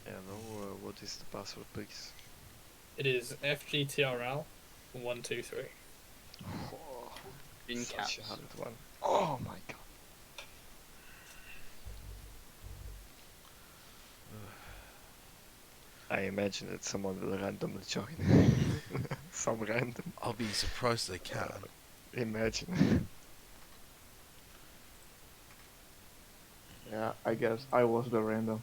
Hello, what is the password, please? It is FGTRL 123. Oh, In such caps. a hard one. Oh my god. I imagine that someone will randomly join. Some random. I'll be surprised they can. Imagine. Yeah, I guess I was the random.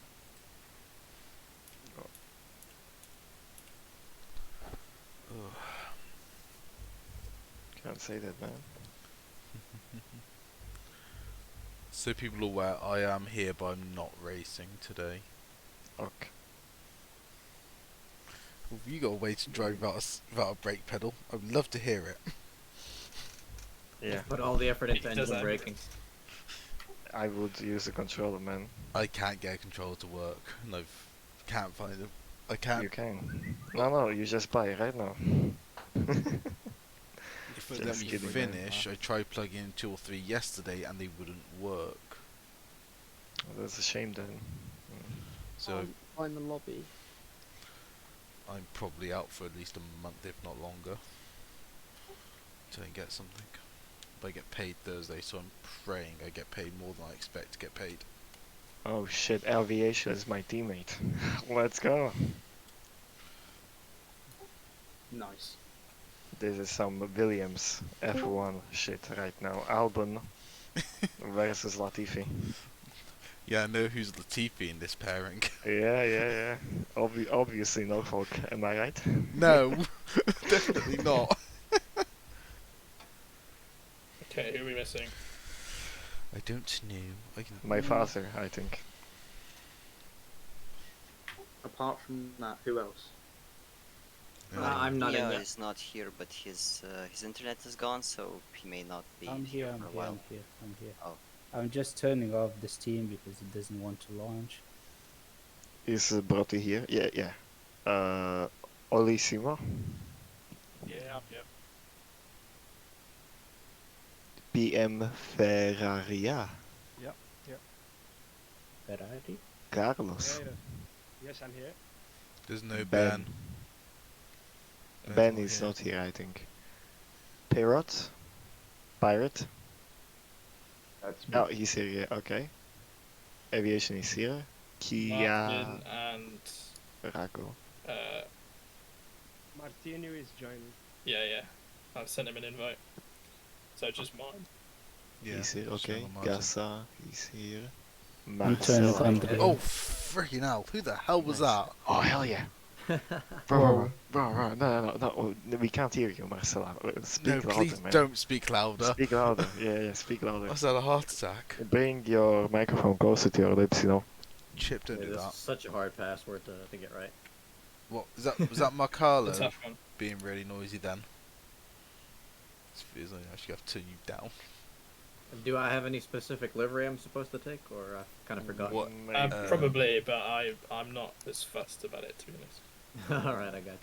Can't say that, man. So people are aware, I am here, but I'm not racing today. Okay. Well, have you got a way to drive without a brake pedal? I would love to hear it. Yeah, Put all the effort into Does engine that- braking. I would use the controller, man. I can't get a controller to work, and I can't find it. I can't. You can. No, you just buy it right now. If it Just let me kidding, man. finish, I tried plugging in 2 or 3 yesterday, and they wouldn't work. That's a shame then. So Find the lobby. I'm probably out for at least a month, if not longer, till I can get something. But I get paid Thursday, so I'm praying I get paid more than I expect to get paid. Oh shit, Aviation is my teammate. Let's go. Nice. This is some Williams F1 shit right now. Albon versus Latifi. Yeah, I know who's Latifi in this pairing. Yeah. Obviously no Hulk, am I right? No, definitely not. Okay, who are we missing? I don't know. I can. My father, I think. Apart from that, who else? I'm not in Leo yet. is not here, but his internet is gone, so he may not be I'm here, for a I'm while. here. Oh. I'm just turning off the Steam because it doesn't want to launch. Is Brotti here? Yeah. Olissimo. Yeah. PM Ferraria. Ferrari? Carlos. Yes, I'm here. There's no Ben. Ben. Ben is not here, I think. Pirate. That's me. Oh, he's here, yeah, okay. Aviation is here. Kia Martin and Raco. Martino is joining. yeah. I've sent him an invite. So just mine. Yeah, He's here, just okay. Shannon Martin. Gassa, he's here. I'm turning Marcel. on the Oh, freaking hell! Who the hell was that? Oh, hell yeah. Bro, no, we can't hear you, Marcella. Speak No, louder, please man. don't speak louder. Speak louder, yeah, speak louder. I had a heart attack. Bring your microphone closer to your lips, you know. Chip, don't Yeah, do this that. is such a hard password to get right. What is that? Was that The Marcalo tough one. being really noisy then? It feels like I actually have to turn you down. Do I have any specific livery I'm supposed to take, or I kind of forgot? What? Probably, but I'm not as fussed about it, to be honest. All right, I got you.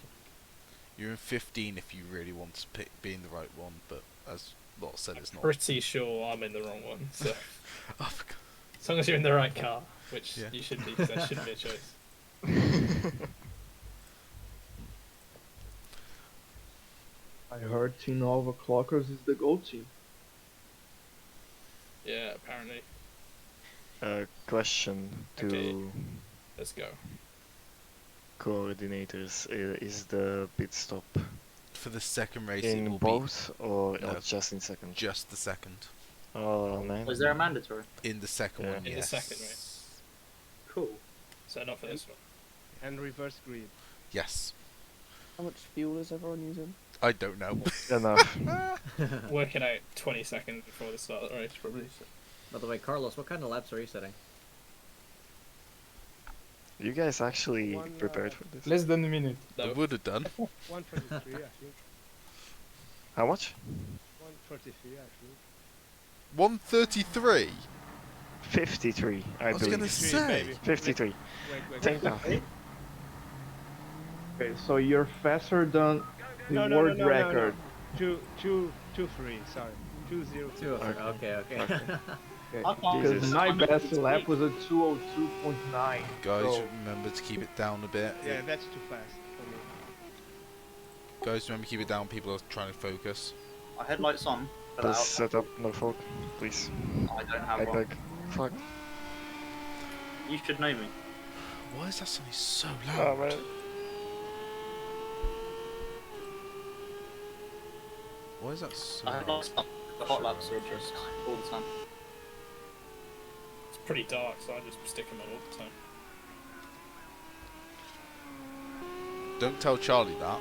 You're in 15 if you really want to pick being the right one, but as Lot said, it's not. Pretty sure I'm in the wrong one, so Oh, for God. as long as you're in the right car, which Yeah. you should be, 'cause that should be a choice. I heard Team Overclockers is the GOAT team. Yeah, apparently. Question to Okay. Let's go. coordinators. Is the pit stop For the second race, it in will both or No. just in second? be just the second. Oh, man. Was there a mandatory? In the second Yeah. one, In the yes. second race. Cool. So not for this one. And reverse grid. Yes. How much fuel is everyone using? I don't know. Enough. Working out 20 seconds before the start of the race, probably. So. By the way, Carlos, what kind of laps are you setting? You guys actually One, prepared for this? Less than a minute. I No. would have done. 143, I think. How much? 143, actually. 133. 53, I was believe. gonna say. Baby. 53. Wait. Take that. Okay, so you're faster than the world record. Two, three. Sorry. 202. 203. Okay, okay. Okay. I Okay. can't- Because Jesus. my I'm best gonna lap speak. was a 202.9. Guys, So remember to keep it down a bit. Yeah, that's too fast for me. Guys, remember to keep it down. People are trying to focus. My headlights on. But Please out. set up Norfolk, please. I don't have I one. beg. Fuck. You should know me. Why is that suddenly so Oh loud? man. Why is that so I have loud? lights on. The hot laps are just all the time. It's pretty dark, so I just stick them on all the time. Don't tell Charlie that.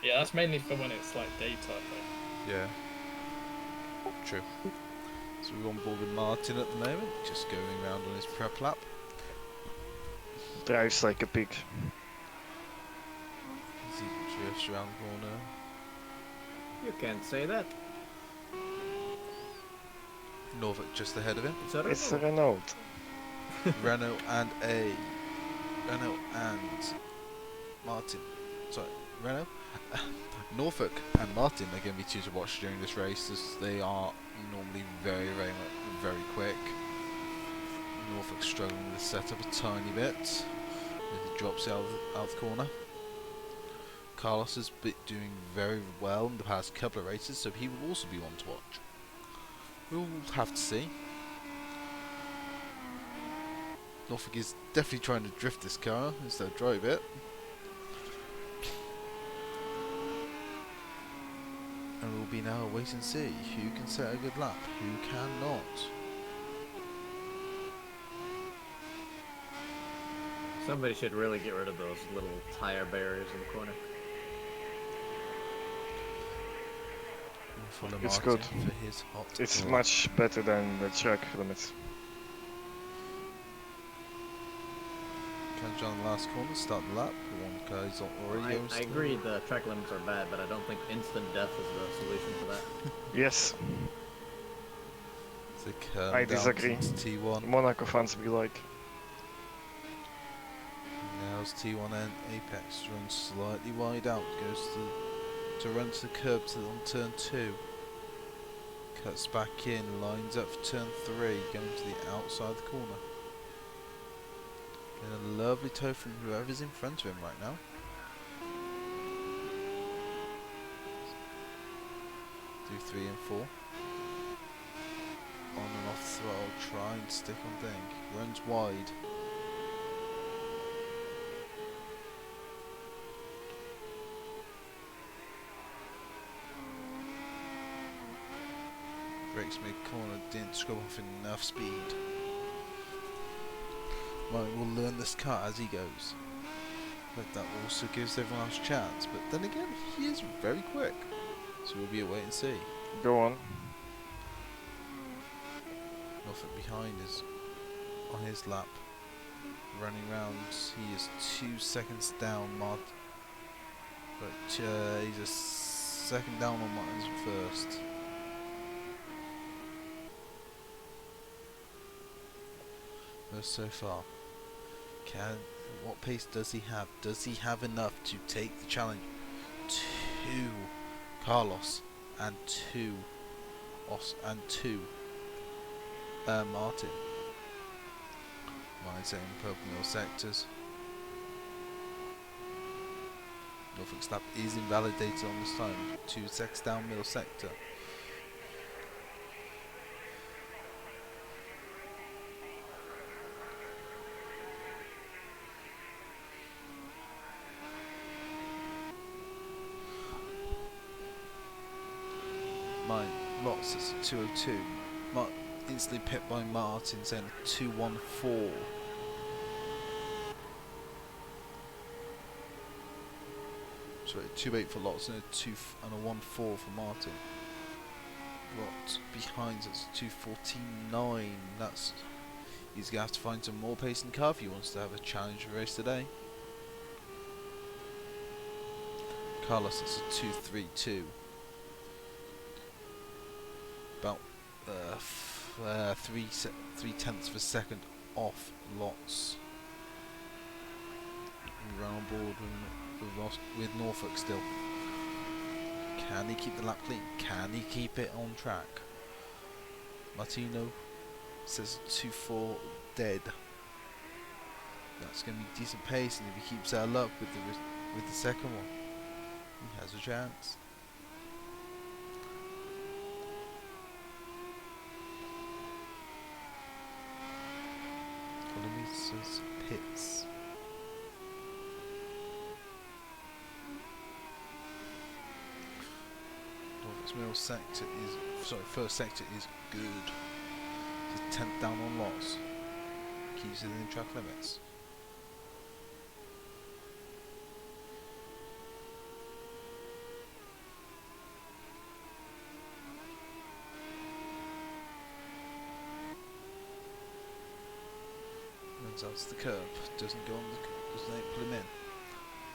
Yeah, that's mainly for when it's like daytime though. Yeah. True. So we're on board with Martin at the moment, just going around on his prep lap. Drives like a pig. He's even drifts around the corner. You can't say that. Norfolk just ahead of him. It's a It's a Renault. Renault. Renault and Martin. Sorry, Renault. Norfolk and Martin are going to be two to watch during this race, as they are normally very quick. Norfolk's struggling with the setup a tiny bit as he drops out of the corner. Carlos has been doing very well in the past couple of races, so he will also be one to watch. We'll have to see. Norfolk is definitely trying to drift this car instead of drive it. And we'll be now wait and see who can set a good lap, who cannot. Somebody should really get rid of those little tire barriers in the corner. We'll follow It's Martin good. for his hot It's lap. much better than the track limits. Catch on the last corner, start the lap. One guy's already going I agree the track limits are bad, but I don't think instant death is the solution to that. Yes, The curve I down disagree. to T1. Monaco fans be like, Now's T1 and Apex runs slightly wide out, goes to run to the curb on turn 2. Cuts back in, lines up for turn 3, going to the outside of the corner. Getting a lovely toe from whoever's in front of him right now. Do 3 and 4. On and off throttle, trying to stick on thing. Runs wide. Brakes mid-corner, didn't scrub off enough speed. Right, we'll learn this car as he goes. But that also gives everyone else a chance. But then again, he is very quick. So we'll be a wait and see. go on. Norfolk behind is on his lap. Running round, he is 2 seconds down Martin. But he's a second down on Martin's first. So far. What pace does he have? Does he have enough to take the challenge to Carlos and to Martin? Mine saying purple middle sectors. Norfolk's lap is invalidated on this time. 2 seconds down middle sector. Mine lots is 202. Instantly pipped by Martin saying 214. Sorry, 28 for Lots and a 1-4 for Martin. Lots behind us 249. That's he's gonna have to find some more pace in the car if he wants to have a challenge race today. Carlos is a 232. About 3/10 of a second off Lots. We run on board with Norfolk still. Can he keep the lap clean? Can he keep it on track? Martino says 2-4 dead. That's going to be decent pace, and if he keeps that up with the second one, he has a chance. Says pits. Norfolk's middle sector is first sector is good. It's 10th down on lots. Keeps it in track limits. Runs out to the curb, doesn't go on the, doesn't pull him in.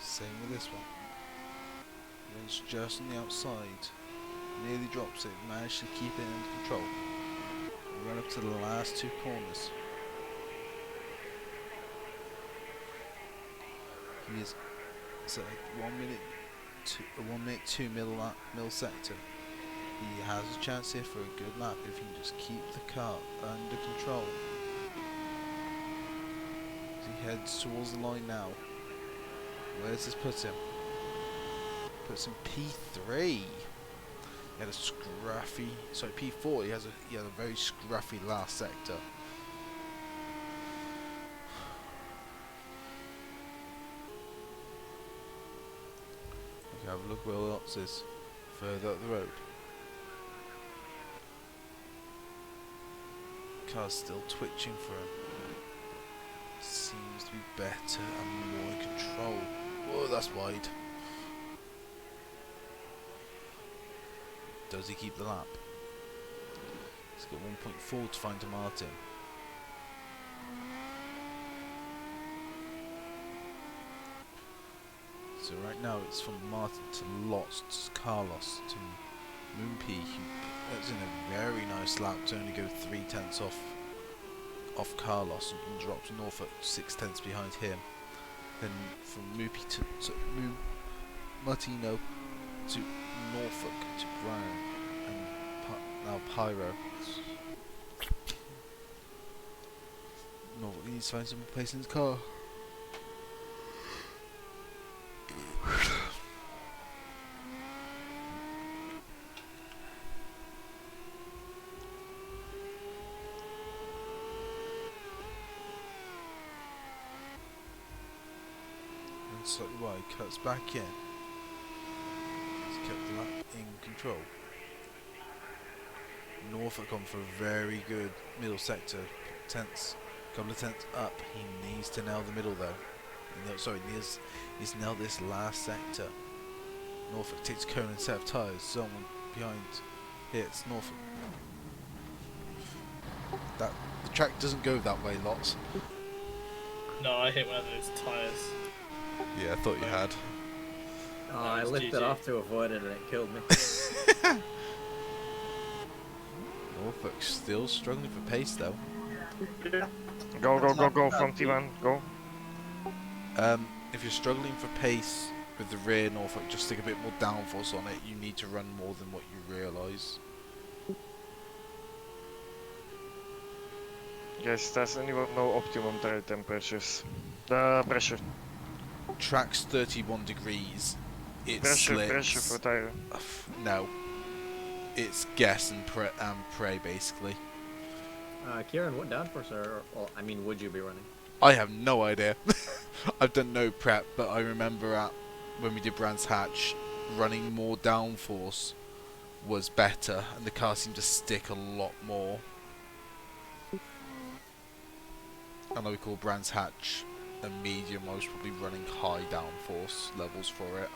Same with this one. Runs just on the outside, nearly drops it, managed to keep it under control. Run up to the last two corners. He is so 1 minute, 2 middle sector. He has a chance here for a good lap if he can just keep the car under control. As he heads towards the line now. Where does this put him? Puts him P3. He had a scruffy, sorry, P4. He had a very scruffy last sector. Okay, have a look where else is further up the road. Car's still twitching for him. Seems to be better and more in control. Whoa, that's wide. Does he keep the lap? He's got 1.4 to find to Martin. So right now it's from Martin to Lots to Carlos to Moonpie, who is in a very nice lap to only go 3/10 off Carlos and drops Norfolk 6/10 behind him. Then from Moopie to Martino to Norfolk to Brown and now Pyro. Norfolk needs to find some more pace in his car. Slightly wide, cuts back in. He's kept the lap in control. Norfolk on for a very good middle sector. Couple of tenths up. He needs to nail the middle though. He's nailed this last sector. Norfolk takes cone and set of tyres. Someone behind hits Norfolk. The track doesn't go that way, Lots. No, I hit one of those tyres. Yeah, I thought you had. Oh, I lifted GG. off to avoid it and it killed me. Norfolk still struggling for pace though. Go from T1, go. If you're struggling for pace with the rear Norfolk, just stick a bit more downforce on it. You need to run more than what you realise. Guys, does anyone know optimum tire temperatures? The pressure. Track's 31 degrees. It Pressure slips. for tire. No. It's guess and pray basically. Kieran, what downforce would you be running? I have no idea. I've done no prep, but I remember when we did Brands Hatch, running more downforce was better, and the car seemed to stick a lot more. I know we call Brands Hatch a medium. I was probably running high downforce levels for it.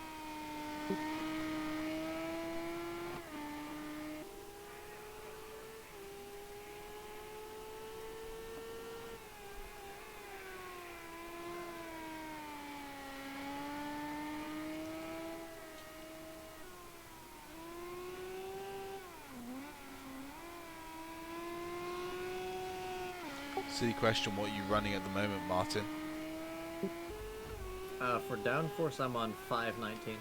Silly question, what are you running at the moment, Martin? For downforce, I'm on 519.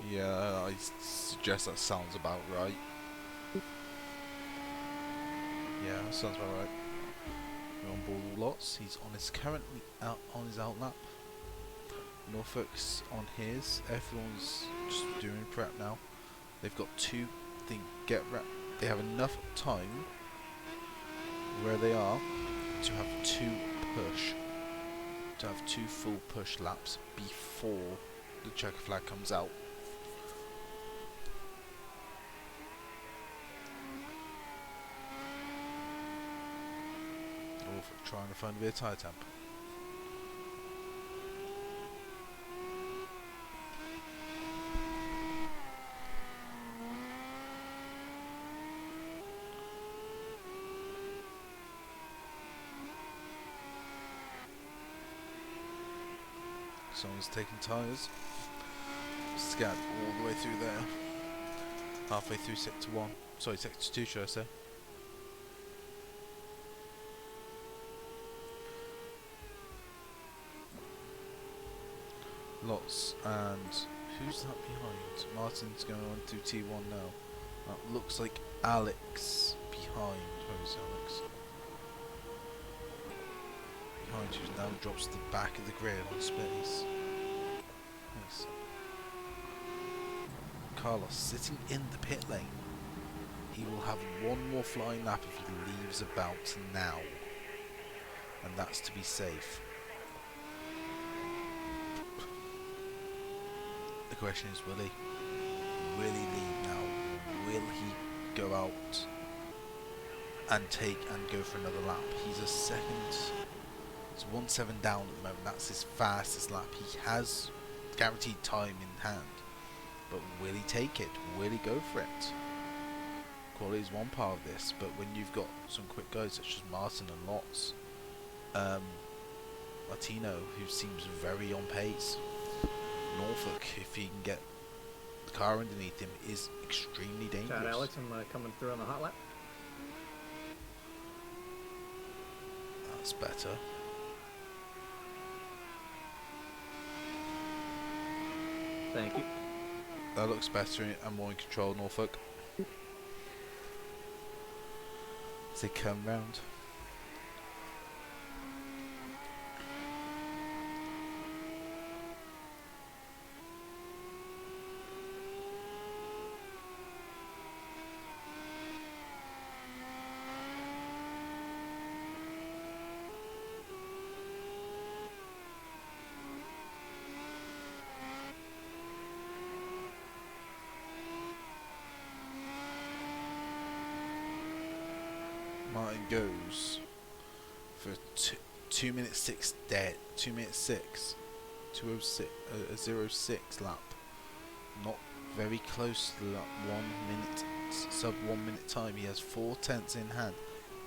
Yeah, I suggest that sounds about right. Yeah, that sounds about right. We're on board with lots. He's on his currently out on his out lap. Norfolk's on his. Everyone's just doing prep now. They've got two. They have enough time where they are to have two full push laps before the checker flag comes out. Norfolk trying to find a bit of tyre temp. Someone's taking tyres. Scanned all the way through there. Halfway through sector 1. Sorry, sector 2 should I say. Lots, and who's that behind? Martin's going on through T1 now. That looks like Alex behind. Where's Alex? Behind you now drops to the back of the grid on space. Yes. Carlos sitting in the pit lane. He will have one more flying lap if he leaves about now. And that's to be safe. The question is, will he? Will he leave now? Will he go out and go for another lap? He's a second. It's 1-7 down at the moment. That's his fastest lap. He has guaranteed time in hand. But will he take it? Will he go for it? Quality is one part of this, but when you've got some quick guys such as Martin and Lots, Martino, who seems very on pace, Norfolk, if he can get the car underneath him, is extremely dangerous. Chad Alex, I'm coming through on the hot lap. That's better. Thank you. That looks better and more in control, Norfolk. As they come round. Martin goes for 2 minutes 6 dead. 2 minutes 6. 206 06 lap. Not very close to that 1 minute sub 1 minute time. He has 4/10 in hand,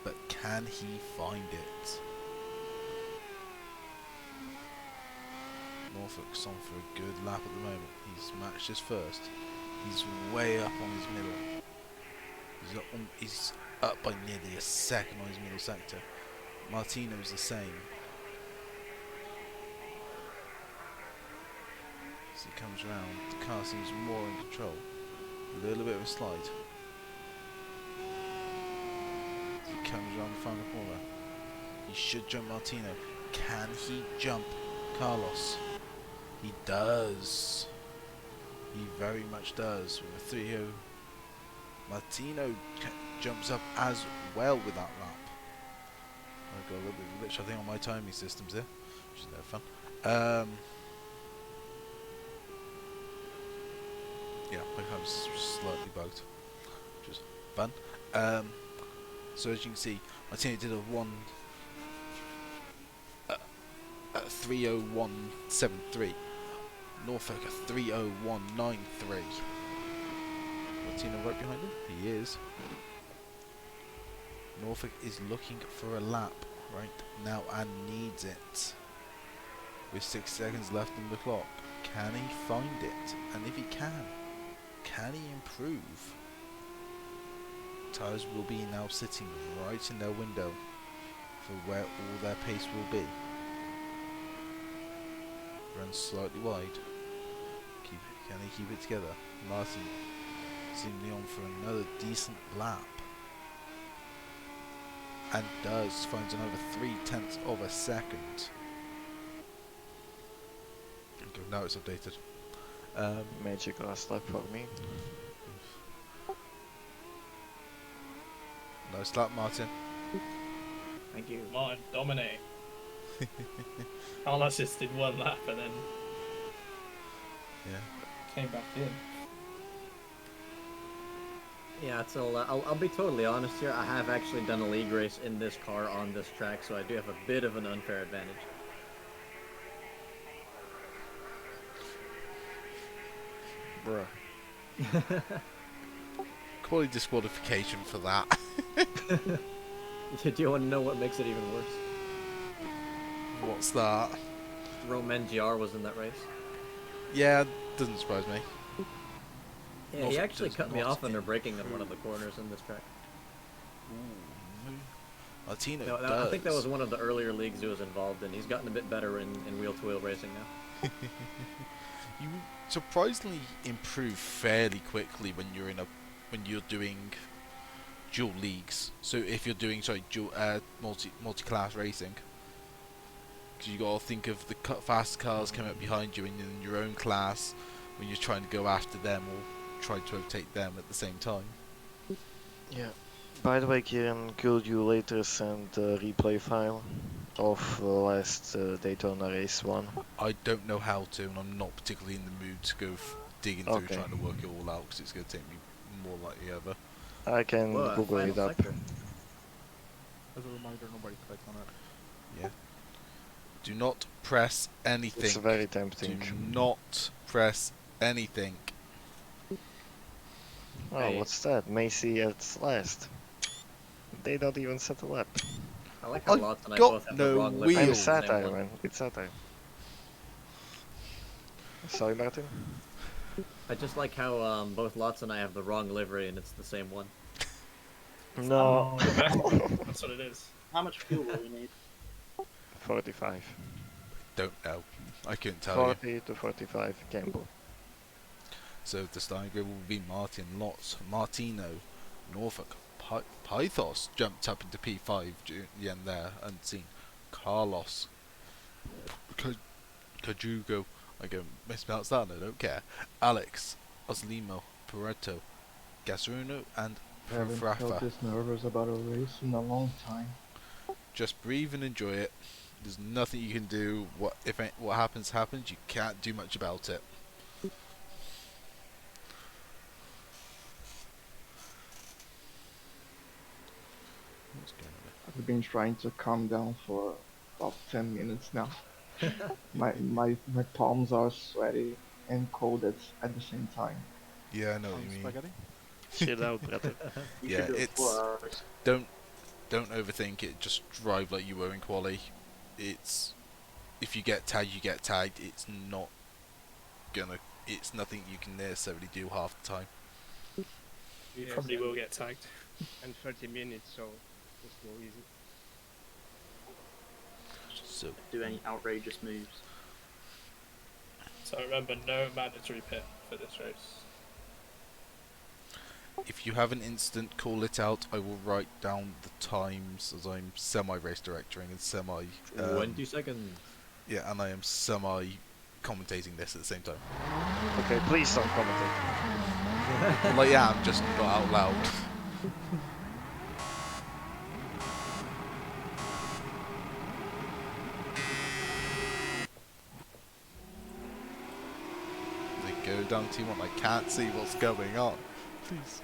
but can he find it? Norfolk's on for a good lap at the moment. He's matched his first. He's way up on his middle. He's up by nearly a second on his middle sector. Martino's the same. As he comes round, the car seems more in control. A little bit of a slide. As he comes round the final corner. He should jump Martino. Can he jump Carlos? He does. He very much does. With a 3-0. Martino jumps up as well with that lap. I've got a little bit of a glitch, I think, on my timing systems here, which is no fun. Yeah, my car was slightly bugged, which is fun. So as you can see, Martino did a 3:01.73. Norfolk a 3:01.93. Martino right behind him? He is. Norfolk is looking for a lap right now and needs it. With 6 seconds left on the clock. Can he find it? And if he can he improve? Tyres will be now sitting right in their window for where all their pace will be. Runs slightly wide. Can he keep it together? Martin seemingly on for another decent lap. And does, finds another 0.3 of a second. Okay, now it's updated. Magic last lap for me. Nice lap, Martin. Thank you. Martin, dominate. Carlos just did one lap and then Yeah. came back in. Yeah, so I'll be totally honest here. I have actually done a league race in this car on this track, so I do have a bit of an unfair advantage. Bruh. Quality disqualification for that. Do you want to know what makes it even worse? What's that? Romain GR was in that race. Yeah, doesn't surprise me. Yeah, Not he if actually there's cut me not off under braking on one of the corners in this track. Ooh. Martino No, does. I think that was one of the earlier leagues he was involved in. He's gotten a bit better in wheel-to-wheel racing now. You surprisingly improve fairly quickly when you're doing dual leagues. So if you're doing dual multi-class racing, because you got to think of the fast cars coming up behind you and in your own class when you're trying to go after them or try to overtake them at the same time. Yeah. By the way, Kieran, could you later send a replay file of the last Daytona race one? I don't know how to, and I'm not particularly in the mood to go digging through Okay. trying to work it all out, because it's going to take me more likely ever. I can Whoa, Google final it up. sector. As a reminder, nobody clicked on it. Yeah. Do not press anything. It's very Do tempting. not press anything. Oh, Hey. what's that? Macy at last. They don't even set a lap. I like how I've Lots and I got both have no the wrong livery. I'm wheels. Same satire, one. man. It's satire. Sorry, Martin? I just like how both Lots and I have the wrong livery and it's the same one. No. That's what it is. How much fuel will we need? 45. Don't know. I couldn't tell you. 40 to 45, Campbell. So the starting grid will be Martin, Lots, Martino, Norfolk, Pythos jumped up into P5 during the end there, unseen. Carlos, Kajugo, I go mispronounce that, I don't care. Alex, Oslimo, Pareto, Gasuno, and I haven't Rafa. felt this nervous about a race in a long time. Just breathe and enjoy it. There's nothing you can do. What happens happens. You can't do much about it. What's going on? I've been trying to calm down for about 10 minutes now. my palms are sweaty and cold at the same time. Yeah, I know what you mean. Spaghetti? Chill out, brother. You Yeah, should do it it's- 4 hours. Don't overthink it. Just drive like you were in quali. It's if you get tagged, you get tagged. It's not gonna. It's nothing you can necessarily do half the time. You Yes, probably and- will get tagged. And 30 minutes, so just go easy. So Do any outrageous moves. So remember, no mandatory pit for this race. if you have an incident, call it out. I will write down the times as I'm semi-race directoring and 20 seconds. yeah, and I am semi-commentating this at the same time. Okay, please don't commentate. Well, I am, just not out loud. They go down T1. I can't see what's going on. Please.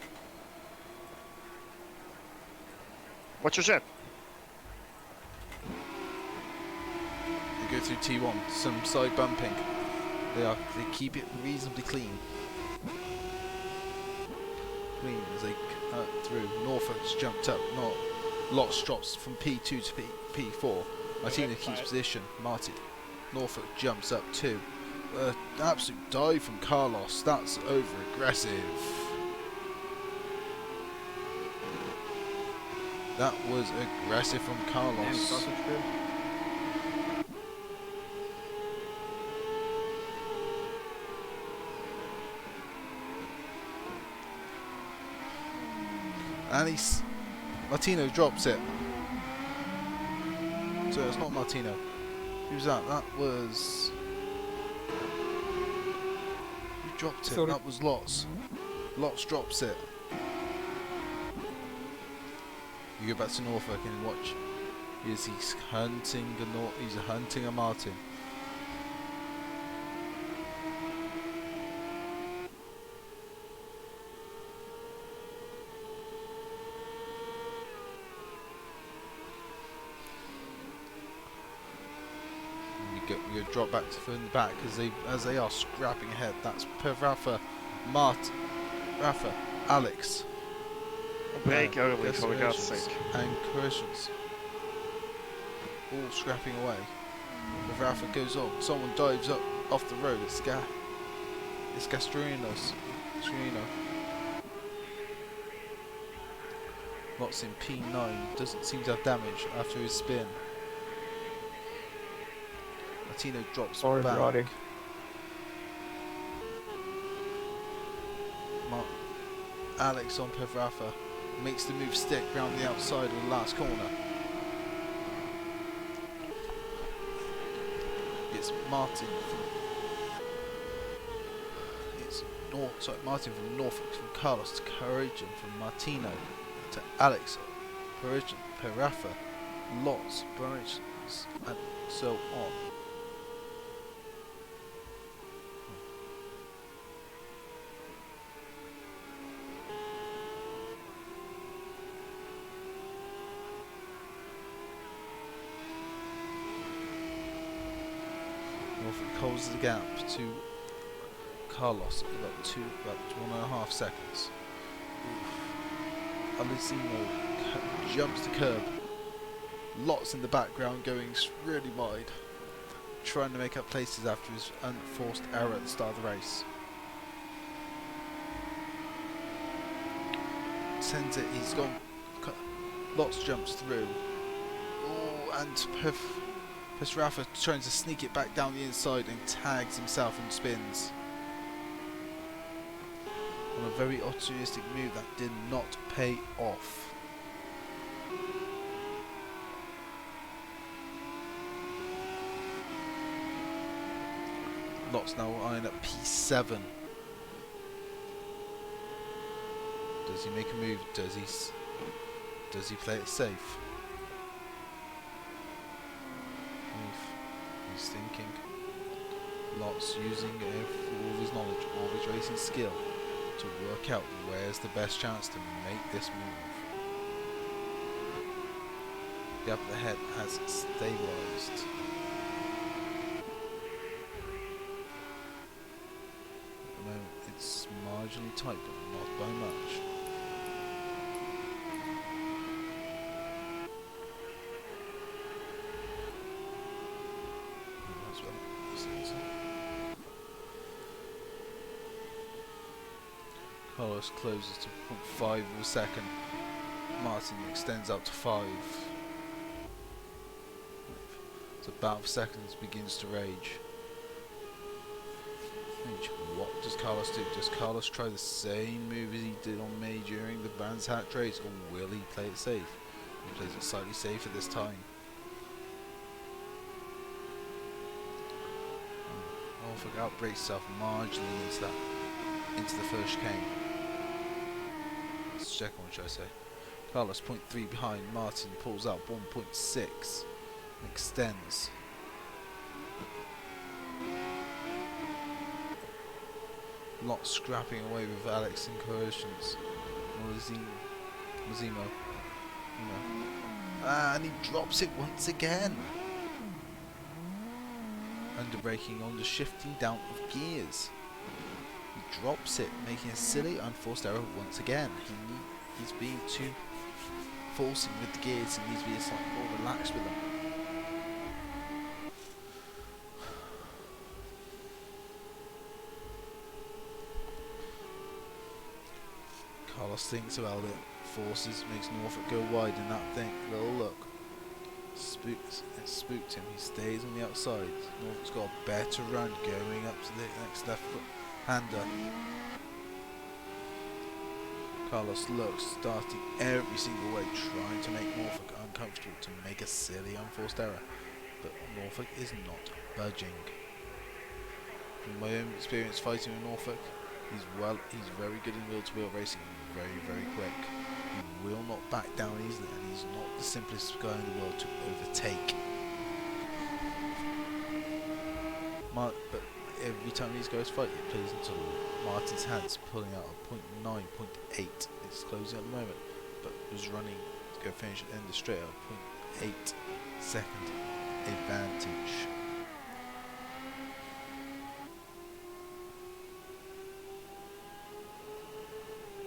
Watch your shit. They go through T1. Some side bumping. They keep it reasonably clean. Clean as they cut through. Norfolk's jumped up. Not Lots drops from P2 to P4. Martina keeps position. Martin. Norfolk jumps up too. Absolute dive from Carlos. That's over aggressive. That was aggressive from Damn, Carlos. sausage grid. And Martino drops it. So it's not Martino. Who was that? That was... Who dropped it? Sorry. That was Lots. Lots drops it. You go back to Norfolk and watch. He's hunting a Martin. We go drop back to the back as they are scrapping ahead. That's per Rafa, Rafa, Alex. Break early, for God's Urgence sake. and Coercions. All scrapping away. The Rafa goes on. Someone dives up off the road. It's Gastrino. Lots in P9. Doesn't seem to have damage after his spin. Martino drops Sorry, back. Roddy. Alex on Pevrafa makes the move stick round the outside of the last corner. It's Martin from Norfolk, from Carlos to Courageon, from Martino to Alex, Courageon, Perafa, Lots, Burridge, and so on. Norfolk closes the gap to Carlos in about 1.5 seconds. Alicino jumps the curb. Lots in the background going really wide, trying to make up places after his unforced error at the start of the race. Sends it, he's gone. Lots jumps through. Oh, and Pesrafa trying to sneak it back down the inside and tags himself and spins. On a very opportunistic move that did not pay off. Lots now eyeing at P7. Does he make a move? Does he play it safe? He's thinking. Lots using all of his knowledge, all of his racing skill to work out where's the best chance to make this move. The gap ahead has stabilised. At the moment it's marginally tight, but not by much. Carlos closes to 0.5 of a second. Martin extends out to 5. So about seconds begins to rage. What does Carlos do? Does Carlos try the same move as he did on May during the Brands Hatch race, or will he play it safe? He plays it slightly safer this time. Norfolk outbreaks himself marginally into the first chicane. Second one, should I say. Carlos 0.3 behind. Martin pulls out 1.6 and extends. Lot scrapping away with Alex and Coercions. Mazzimo. And he drops it once again. Underbraking on the shifting down of gears. He drops it, making a silly unforced error once again. He's being too forcing with the gears and needs to be slightly more relaxed with them. Carlos thinks about it, forces, makes Norfolk go wide in that little look. It spooked him, he stays on the outside. Norfolk's got a better run going up to the next left hander. Carlos looks, starting every single way, trying to make Norfolk uncomfortable, to make a silly unforced error. But Norfolk is not budging. From my own experience fighting with Norfolk, he's very good in wheel-to-wheel racing, very, very quick. He will not back down easily, and he's not the simplest guy in the world to overtake. But every time these guys fight, it plays into Martin's hands, pulling out a 0.9, 0.8. It's closing at the moment, but was running to go finish at the end of the straight at 0.8 second advantage.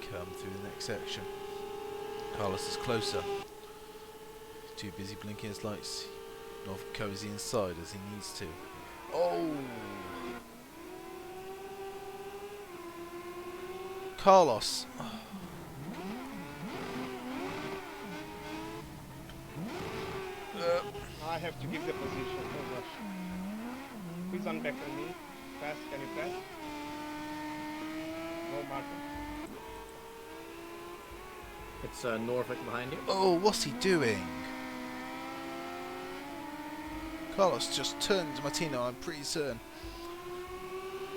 Come through the next section. Carlos is closer. Too busy blinking his lights. Norfolk covers the inside as he needs to. Oh! Carlos. I have to give the position. No rush. Please unback on me. Fast, can you press? No Martin. It's Norfolk behind you. Oh, what's he doing? Carlos just turned into Martino, I'm pretty certain.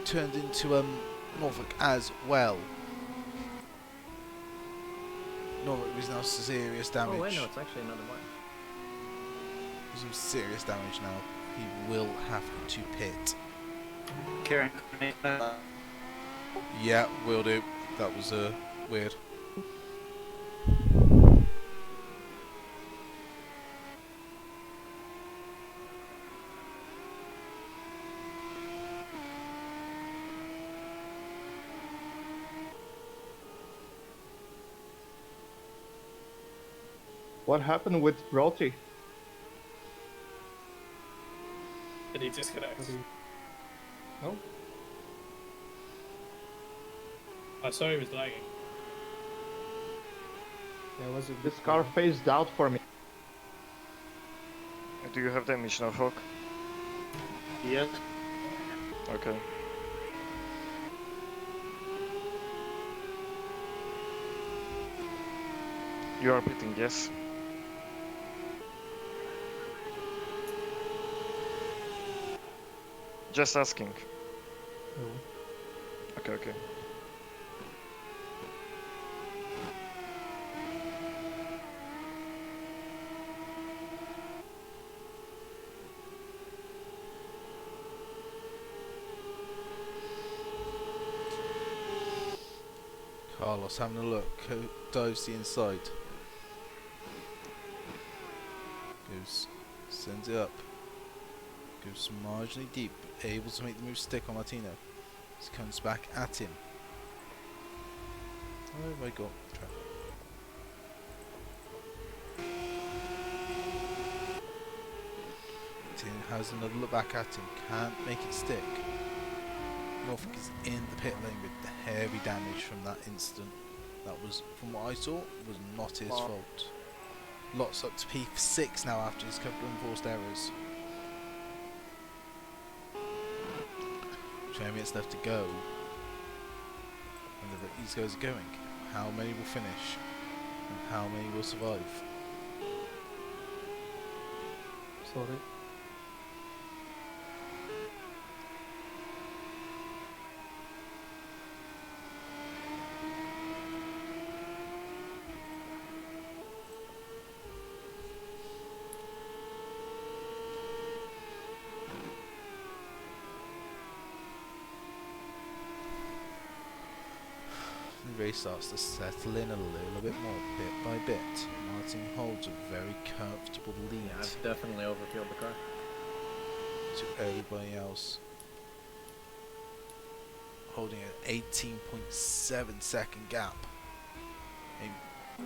Turned into Norfolk as well. Norfolk is now serious damage. Oh wait, no, it's actually another one. Some serious damage now. He will have to pit. Karen, Yeah, will do. That was weird. What happened with Broti? Did he disconnect? No? I saw he was lagging. There was a This car phased out for me. Do you have damage, Norfolk? yes. Okay. You are pitting, yes? Just asking. Okay, okay. Carlos having a look, dives the inside. Goes, sends it up. Goes marginally deep, but able to make the move stick on Martino. This comes back at him. Oh my god. Martino has another look back at him, can't make it stick. Norfolk is in the pit lane with the heavy damage from that incident. That was, from what I saw, was not his fault. Lots up to P6 now after his couple of enforced errors. 20 minutes left to go. And these guys are going. How many will finish? And how many will survive? Sorry. The race starts to settle in a little bit more, bit by bit. Martin holds a very comfortable lead Yeah, I've definitely overfilled the car. to everybody else. Holding an 18.7 second gap. A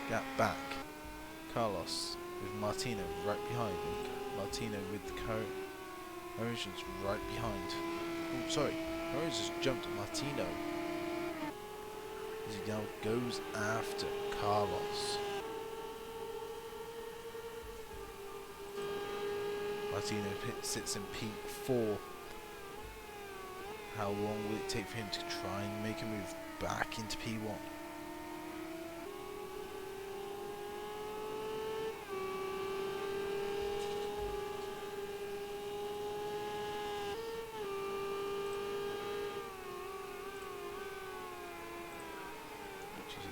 gap back. Carlos with Martino right behind him. Martino with the Origins right behind. Oh, sorry. Origins jumped at Martino. As he now goes after Carlos. Martino sits in P4. How long will it take for him to try and make a move back into P1?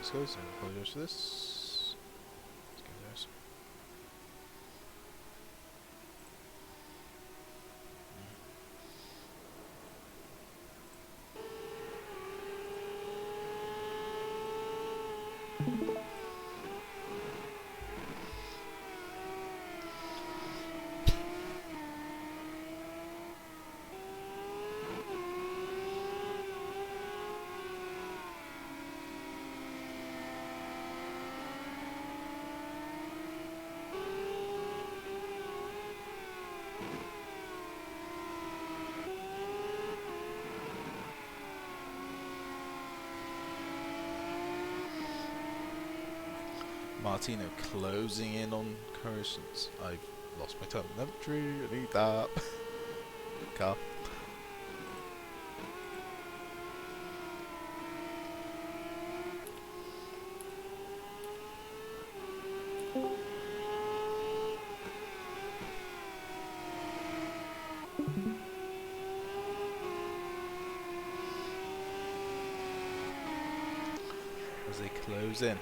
2-6 goes, I apologize for this. Let's go there. Martino closing in on Coruscant. I've lost my telemetry. I need that. Car. As they close in.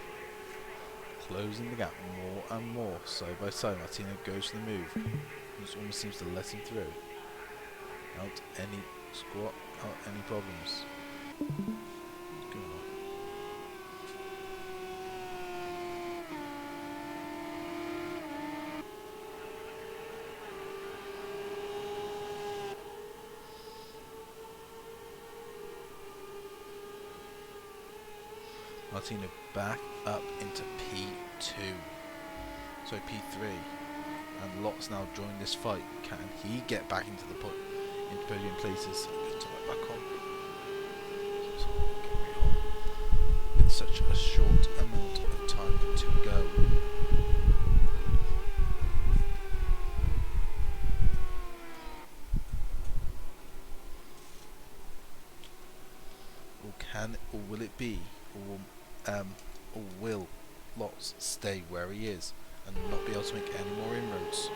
Closing the gap more and more, side by side. Martino goes for the move. It almost seems to let him through. Out any squat, out any problems. Go on. Martino back up into P2. So P3. And Lot's now joined this fight. Can he get back into the into podium places? Turn it back on. With such a short amount of time to go. Or will it be? Or will Lots stay where he is and not be able to make any more inroads?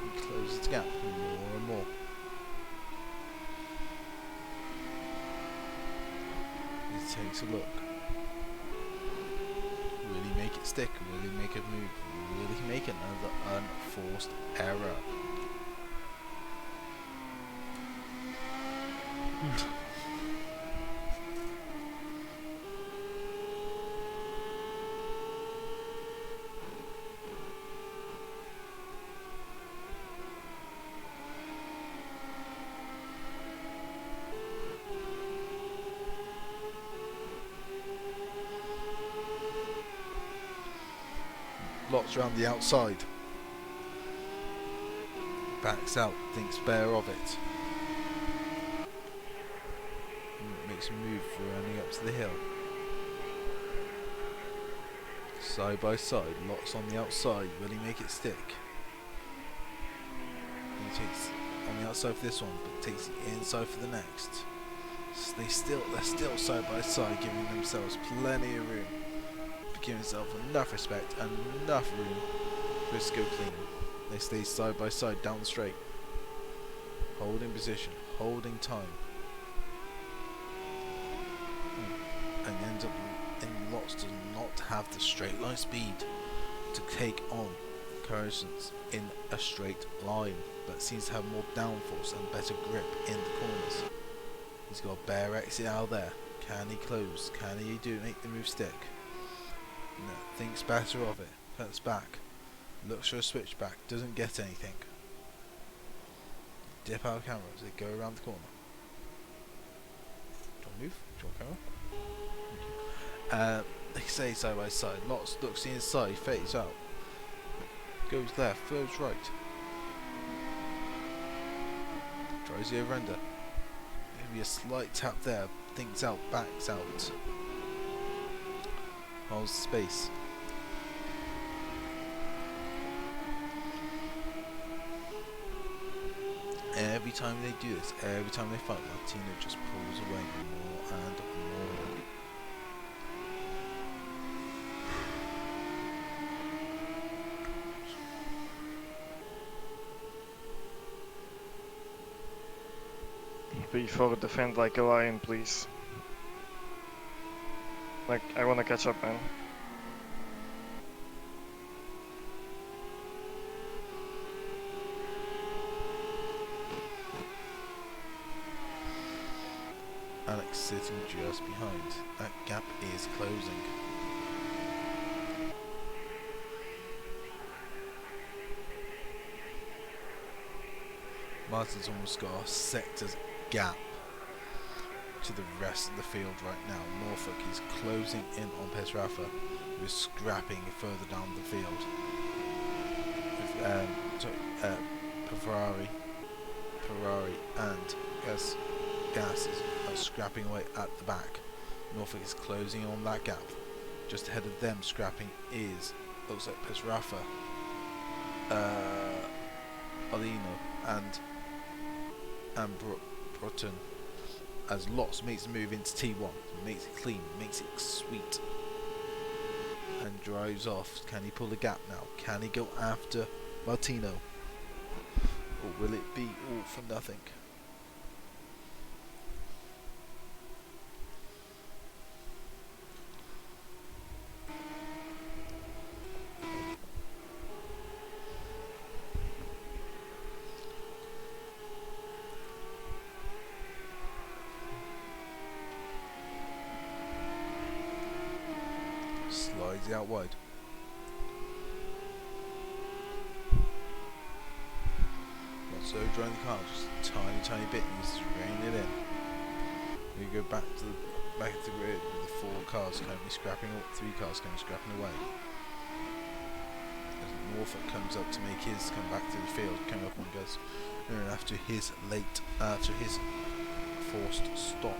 He closes the gap more and more. He takes a look. Will he make it stick? Will he make a move? Will he make another unforced error? Lots around the outside. Backs out, thinks better of it. Makes a move for running up to the hill. Side by side, Lots on the outside. Will he make it stick? He takes on the outside for this one, but takes the inside for the next. So they're still side by side, giving themselves plenty of room. Giving himself enough respect and enough room for this to go clean. They stay side by side down the straight, holding position, holding time, and ends up in Lots does not have the straight line speed to take on Coruscant in a straight line, but seems to have more downforce and better grip in the corners. He's got a bare exit out there. Can he close? Can he make the move stick? No, thinks better of it, cuts back, looks for a switchback, doesn't get anything. Dip out of camera as they go around the corner. Do you want to move? Do you want camera? They stay side by side. Lots looks inside, fades out. Goes left, goes right. Tries the over under. Maybe a slight tap there, thinks out, backs out. Holds space. Every time they do this, every time they fight, Martino just pulls away more and more. before defend like a lion, please. Like, I wanna catch up, man. Alex sitting just behind. That gap is closing. Martin's almost got a sector's gap to the rest of the field right now. Norfolk is closing in on Pesrafa, who is scrapping further down the field. With, Ferrari and Gas is scrapping away at the back. Norfolk is closing on that gap. Just ahead of them scrapping looks like Pesrafa, Alino and Broughton, as Lots makes a move into T1, makes it clean, makes it sweet, and drives off. Can he pull the gap now? Can he go after Martino? Or will it be all for nothing? Slides it out wide. So driving the car just a tiny bit, and he's reining it in. We go back to the grid with the 4 cars currently scrapping, 3 cars currently scrapping away. As Norfolk comes up to make his come back to the field, coming up on Gus, and after his forced stop.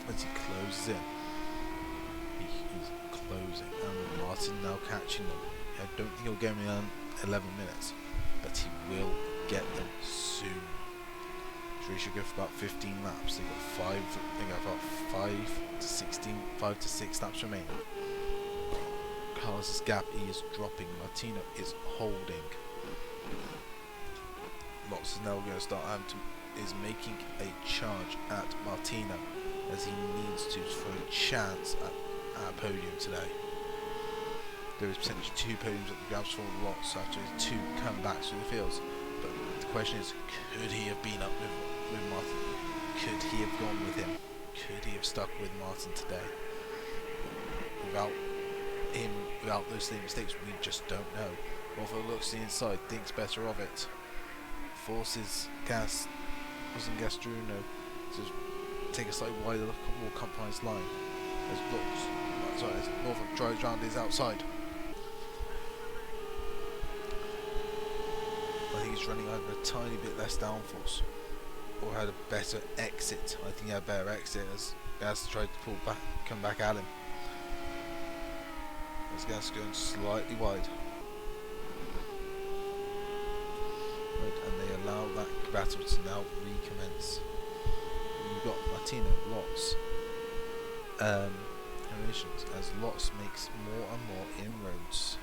As he closes in, he's closing, and Martin now catching them. I don't think he'll get me on 11 minutes, but he will get them soon. So he should go for about 15 laps. They got about 5 to 6 laps remaining. Carlos's gap is dropping. Martino is holding. Lots is now going to start is making a charge at Martino, as he needs to for a chance at a podium today. There is potentially 2 podiums at the grabs for Lots after his 2 comebacks through the fields. But the question is, could he have been up with Martin? Could he have gone with him? Could he have stuck with Martin today? Without those same mistakes, we just don't know. Norfolk looks to the inside, thinks better of it. Forces Gas Bruno to take a slightly wider, more compromised line. As Norfolk drives round his outside. I think he's running over a tiny bit less downforce, or had a better exit. I think he had a better exit as Gas tried to come back at him. As Gas going slightly wide. Right, and they allow that battle to now recommence. You've got Martino, Lots, emissions, as Lots makes more and more inroads.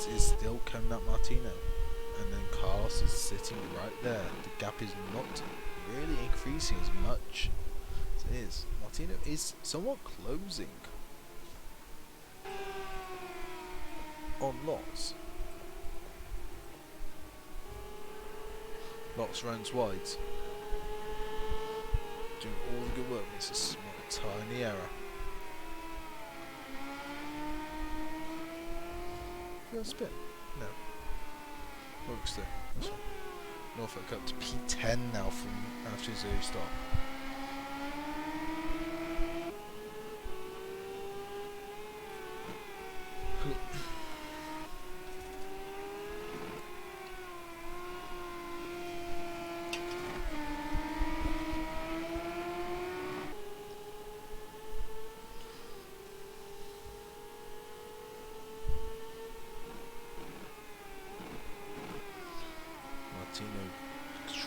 Lots is still coming at Martino, and then Carlos is sitting right there. The gap is not really increasing as much as it is. Martino is somewhat closing on Lots. Lots runs wide, doing all the good work. It's a small, tiny error. Spin? No. Works there. That's fine. Norfolk up to P10 now from after his early start.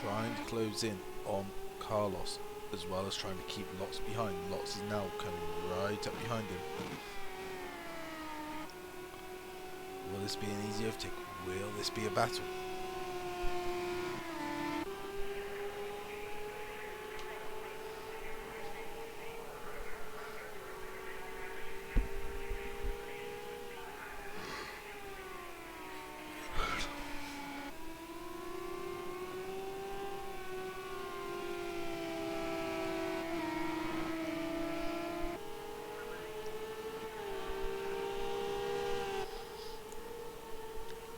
Trying to close in on Carlos as well as trying to keep Lots behind. Lots is now coming right up behind him. Will this be an easy overtake? Will this be a battle?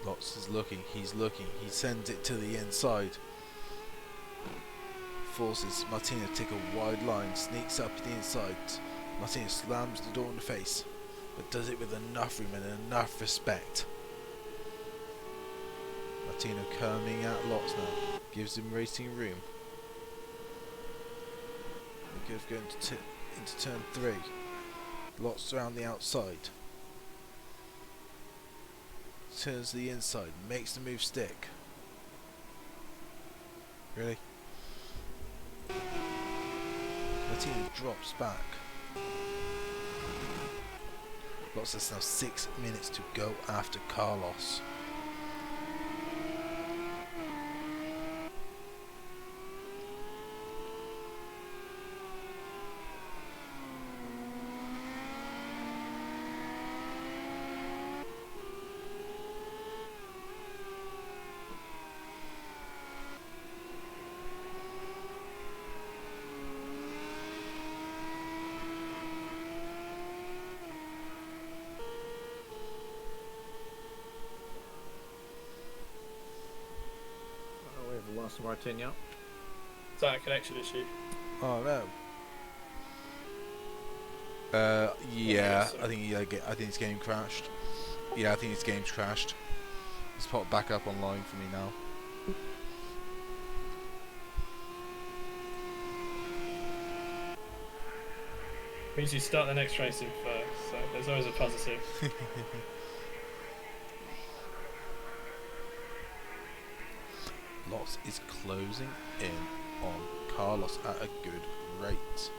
Lots is looking, he's looking, he sends it to the inside. Forces Martino to take a wide line, sneaks up the inside. Martino slams the door in the face, but does it with enough room and enough respect. Martino coming at Lots now, gives him racing room. We could go into turn 3. Lots around the outside. Turns to the inside, makes the move stick. Really? Martino drops back. Lots has now 6 minutes to go after Carlos. We've lost Martino. Is that a connection issue? Oh no. Yeah, I think his game crashed. Yeah, I think his game's crashed. It's popped back up online for me now. Means you start the next race in first, so there's always a positive. Lots is closing in on Carlos at a good rate.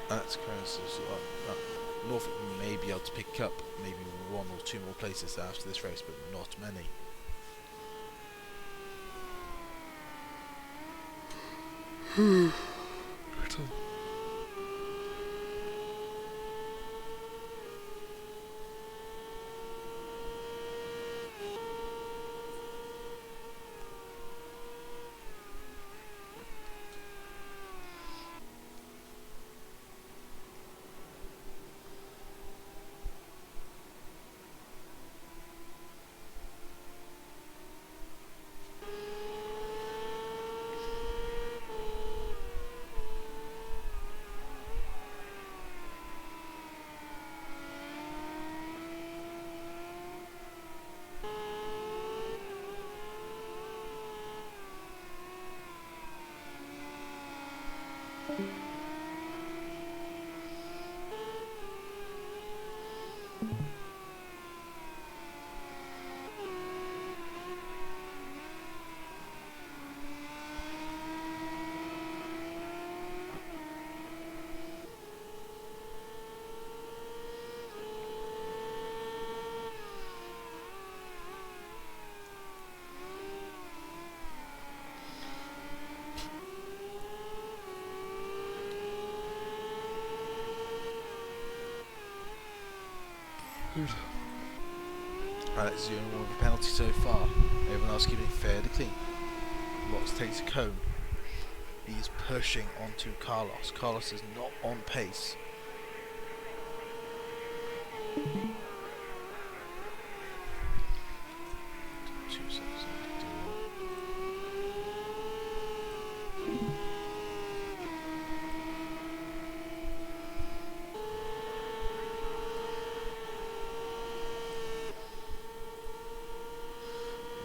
That's crazy. Norfolk may be able to pick up maybe 1 or 2 more places after this race, but not many. Alex is the only one with a penalty so far. Everyone else keeping it fairly clean. Lots takes a cone. He's pushing onto Carlos. Carlos is not on pace.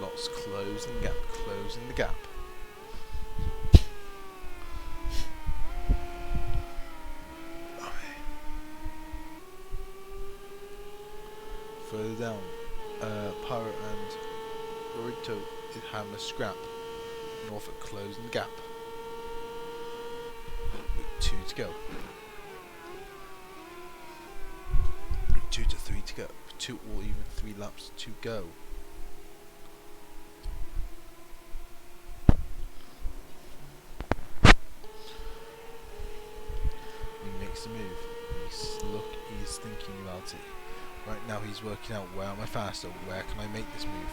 Lots closing the gap, closing the gap. Further down, Pyro and Burrito is having a scrap. Norfolk closing the gap. With 2 to go. 2 to 3 to go. 2 or even 3 laps to go. He makes a move. He's thinking about it. Right now he's working out, where am I faster? Where can I make this move?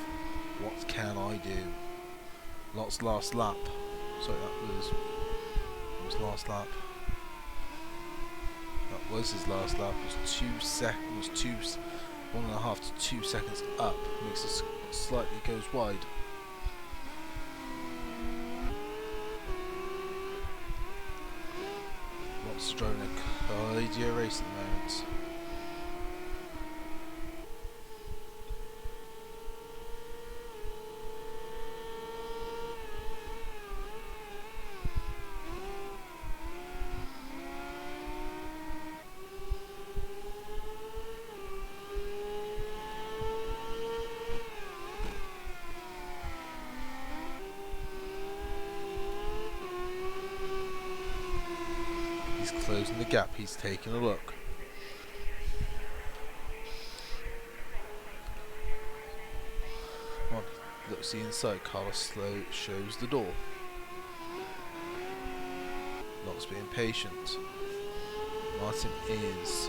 What can I do? Lot's last lap. Sorry, that was last lap. That was his last lap. It was 1.5 to 2 seconds up. Makes it slightly goes wide. Lots driving a cardio race at the moment. He's closing the gap, he's taking a look. Come on, looks the inside, Carlos slow shows the door. Lot's being patient. Martin is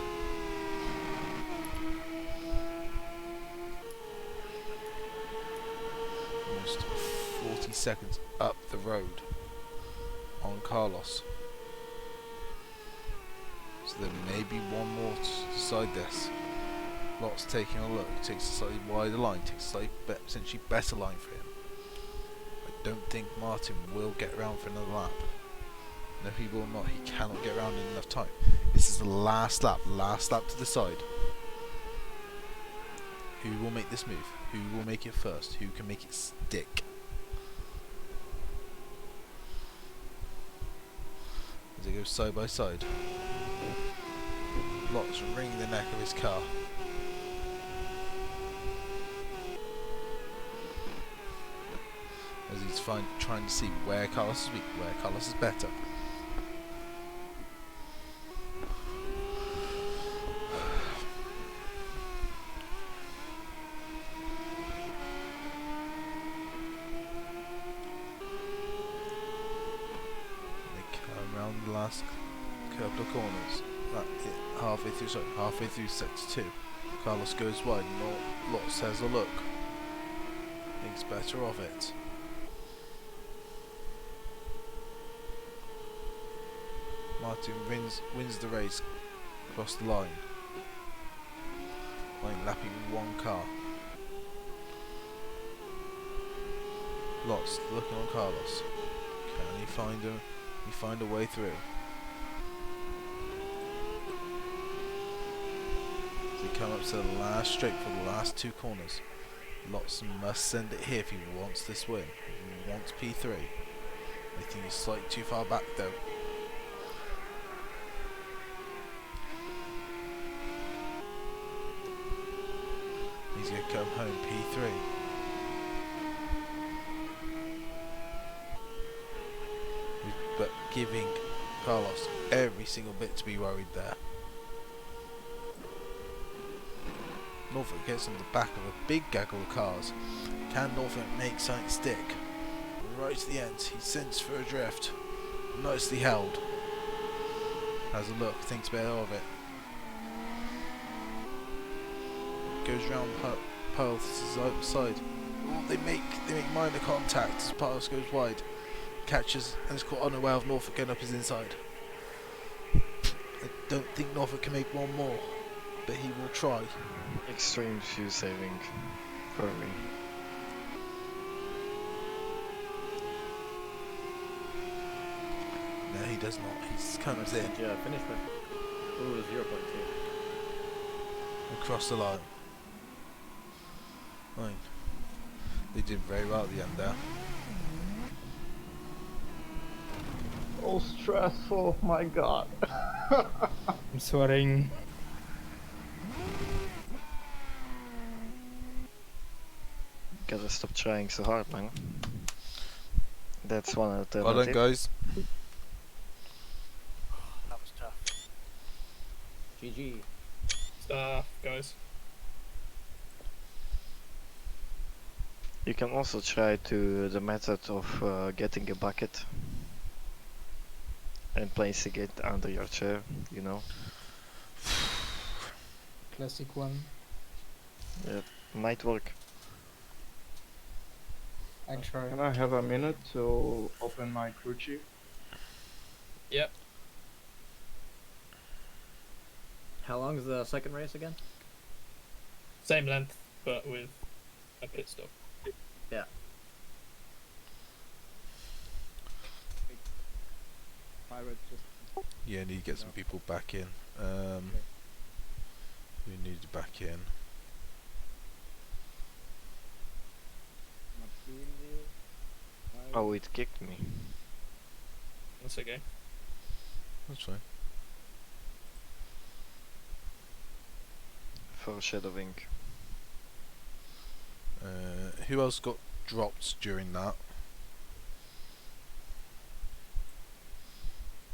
almost 40 seconds up the road on Carlos. So there may be one more to decide this. Lot's taking a look, takes a slightly wider line, takes a slightly potentially better line for him. I don't think Martin will get around for another lap. No, he will not. He cannot get around in enough time. This is the last lap to decide. Who will make this move? Who will make it first? Who can make it stick? As they go side by side. Lot's wringing the neck of his car. As he's trying to see where Carlos is weak, where Carlos is better. They come around the last couple of corners. Halfway through sector 2. Carlos goes wide, Lots has a look. Thinks better of it. Martin wins the race across the line. Lapping one car. Lots looking on Carlos. Can he find a way through? As he come up to the last straight for the last 2 corners. Lots must send it here if he wants this win. He wants P3. I think he's slightly too far back though. He's going to come home P3. But giving Carlos every single bit to be worried there. Norfolk gets on the back of a big gaggle of cars. Can Norfolk make something stick? Right to the end, he sends for a drift. Nicely held. Has a look, thinks better of it. goes round Pearl's side. Oh, they make minor contact as Pearl goes wide. Catches and is caught unaware of Norfolk going up his inside. I don't think Norfolk can make one more, but he will try. Extreme fuel saving for me. No, he does not. He comes in Yeah, finish with. Ooh, 0.2. across the line. Fine. They did very well at the end there. Oh, stressful, my god. I'm sweating. Gotta stop trying so hard, man. That's one Well alternative. done, guys. That was tough. GG. Stuff, guys. You can also try to the method of getting a bucket and placing it under your chair, you know. Classic one. Yeah, might work. I try. Can I have a minute to open my crew chief? Yep. How long is the second race again? Same length, but with a pit stop. Yeah. Pirate just Yeah, need to get some people back in. We need to back in. Martinez. Oh, it kicked me. That's okay. That's fine. Foreshadowing. Who else got dropped during that?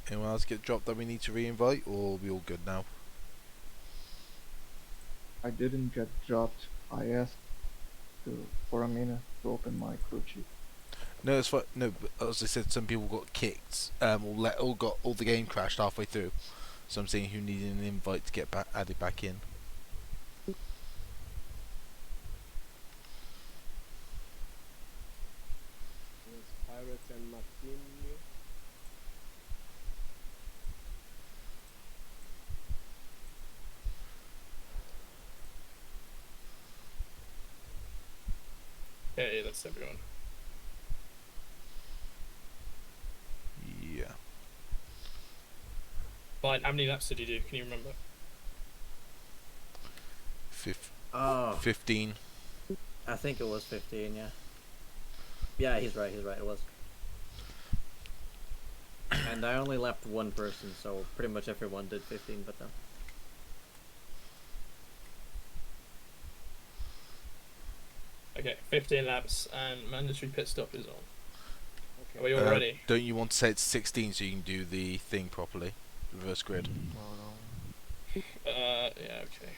Anyone else get dropped that we need to re-invite, or are we all good now? I didn't get dropped. I asked for a minute to open my crew chief. No, it's fine. No, but as I said, some people got kicked. Or got all the game crashed halfway through. So I'm saying who needed an invite to get added back in. There's Pirates and Martinez. Yeah, that's everyone. Yeah. Fine, how many laps did you do? Can you remember? Oh, 15. I think it was 15, yeah. Yeah, he's right, it was. And I only left one person, so pretty much everyone did 15 but then. Okay, 15 laps and mandatory pit stop is on. Okay. Are we all ready? Don't you want to say it's 16 so you can do the thing properly? Reverse grid. Yeah, okay.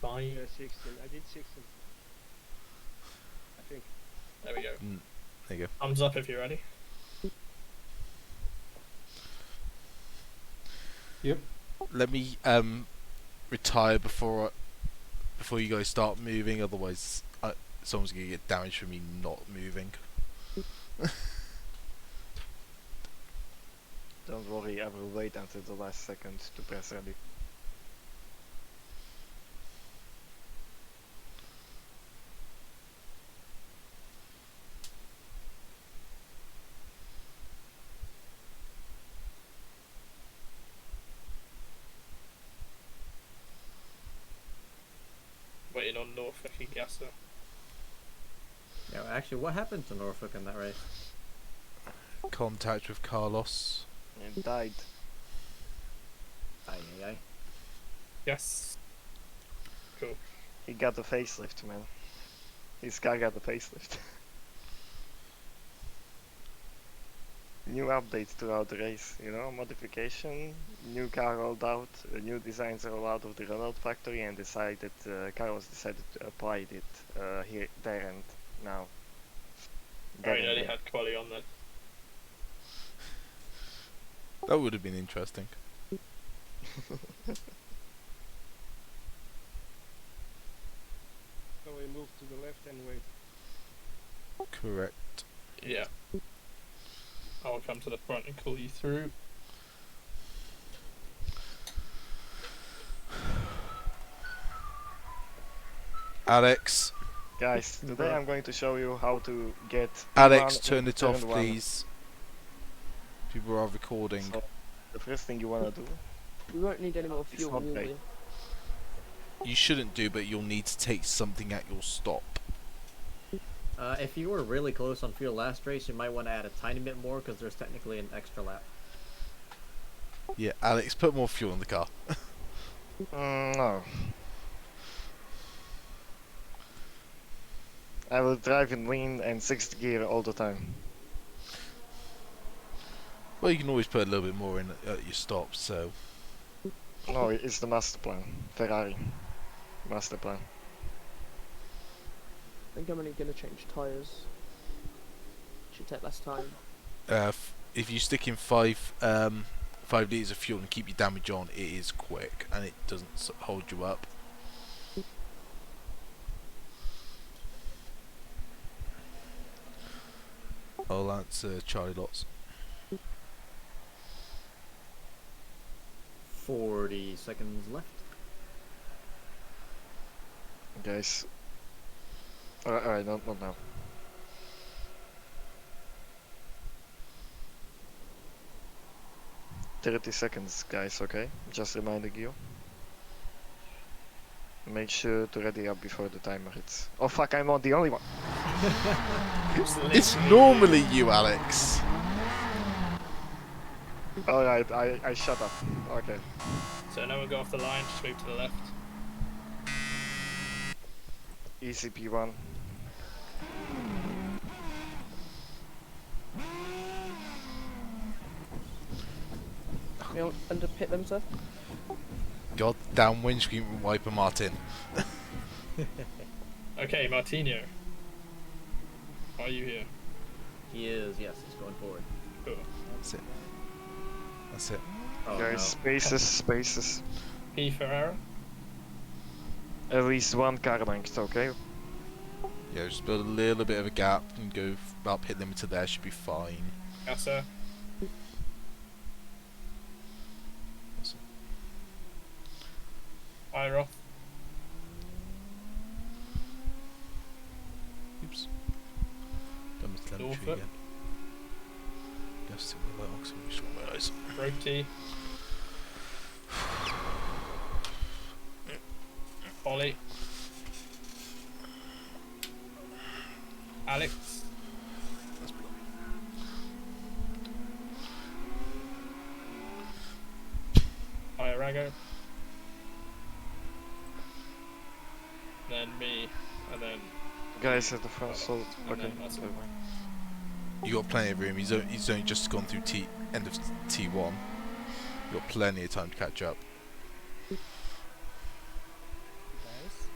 Fine. Yeah, 16. I did 16. I think. There we go. There you go. Thumbs up if you're ready. Yep. Let me retire before you guys start moving. Otherwise, someone's gonna get damaged for me not moving. Don't worry, I will wait until the last second to press ready. Waiting on Norfolk and Gasser. Yeah, actually, what happened to Norfolk in that race? Contact with Carlos. And died. Aye. Yes. Cool. He got the facelift, man. His car got the facelift. New updates throughout the race, you know, modification, new car rolled out, new designs rolled out of the Renault factory, and Carlos decided to apply it here, there, and now. There Very and nearly there. had quali on then. That would have been interesting. move to the left and wait. Correct. Yeah. I'll come to the front and call you through. Alex, Guys, today I'm going to show you how to get Alex, P1 turn in it off, turn one. please. People are recording. So, the first thing you wanna do, We won't need any more It's fuel, not will great. we? You shouldn't do, but you'll need to take something at your stop. If you were really close on fuel last race, you might want to add a tiny bit more because there's technically an extra lap. Yeah, Alex, put more fuel in the car. no. I will drive in lean and 6th gear all the time. Well, you can always put a little bit more in at your stop, so... No, it's the master plan. Ferrari. Master plan. I think I'm only gonna change tyres. Should take less time. If you stick in 5 litres of fuel and keep your damage on, it is quick, and it doesn't hold you up. Oh, that's Charlie Lots. 40 seconds left. Guys. Alright, not now. $30 guys, okay? Just reminding you. Make sure to ready up before the timer hits. Oh fuck, I'm not the only one! It's normally you, Alex. Alright, I shut up. Okay. So no one go off the line, just move to the left. Easy P1. We don't under pit them, sir. God damn windscreen wiper, Martin. Okay, Martino. Are you here? He is, yes, he's going forward. Cool. That's it. That's it. Oh, Guys, no. spaces. P Ferrara? At least one car length, okay? Yeah, just build a little bit of a gap and go about pit limit to there, should be fine. Yes, sir. That's it. Iroth. Oops. Done with telemetry Norfolk. again. Just think about auxiliary swap my eyes. Roti. Ollie. Alex. That's below. Iarago. Then me. And then Guys at the front, so and okay. then that's it. never mind. You got plenty of room. He's only just gone through end of T1. You got plenty of time to catch up. Guys,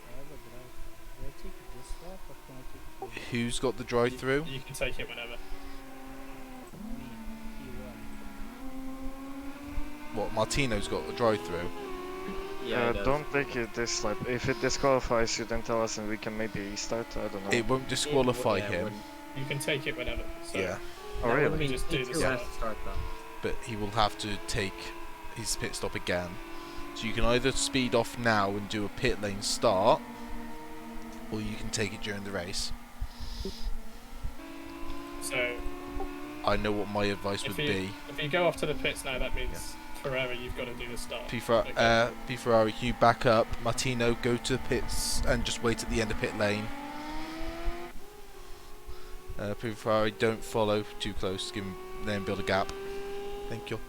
I have a drive. Do I take this lap or can I take the Who's got the drive through? You can take it whenever. me? P1. What, Martino's got the drive through? Yeah, he does. Don't take it this lap. If it disqualifies you, then tell us and we can maybe restart. I don't know. It won't disqualify Yeah, it him. wouldn't. You can take it whenever. So Yeah, Oh That would really? mean Just do he the still has start. to start though. but he will have to take his pit stop again. So you can either speed off now and do a pit lane start, or you can take it during the race. So I know what my advice would be. if you go off to the pits now, that means forever you've got to do the start. P Okay. Ferrari, you back up. Martino, go to the pits and just wait at the end of pit lane. P Ferrari, don't follow too close. Give him, let him build a gap. Thank you.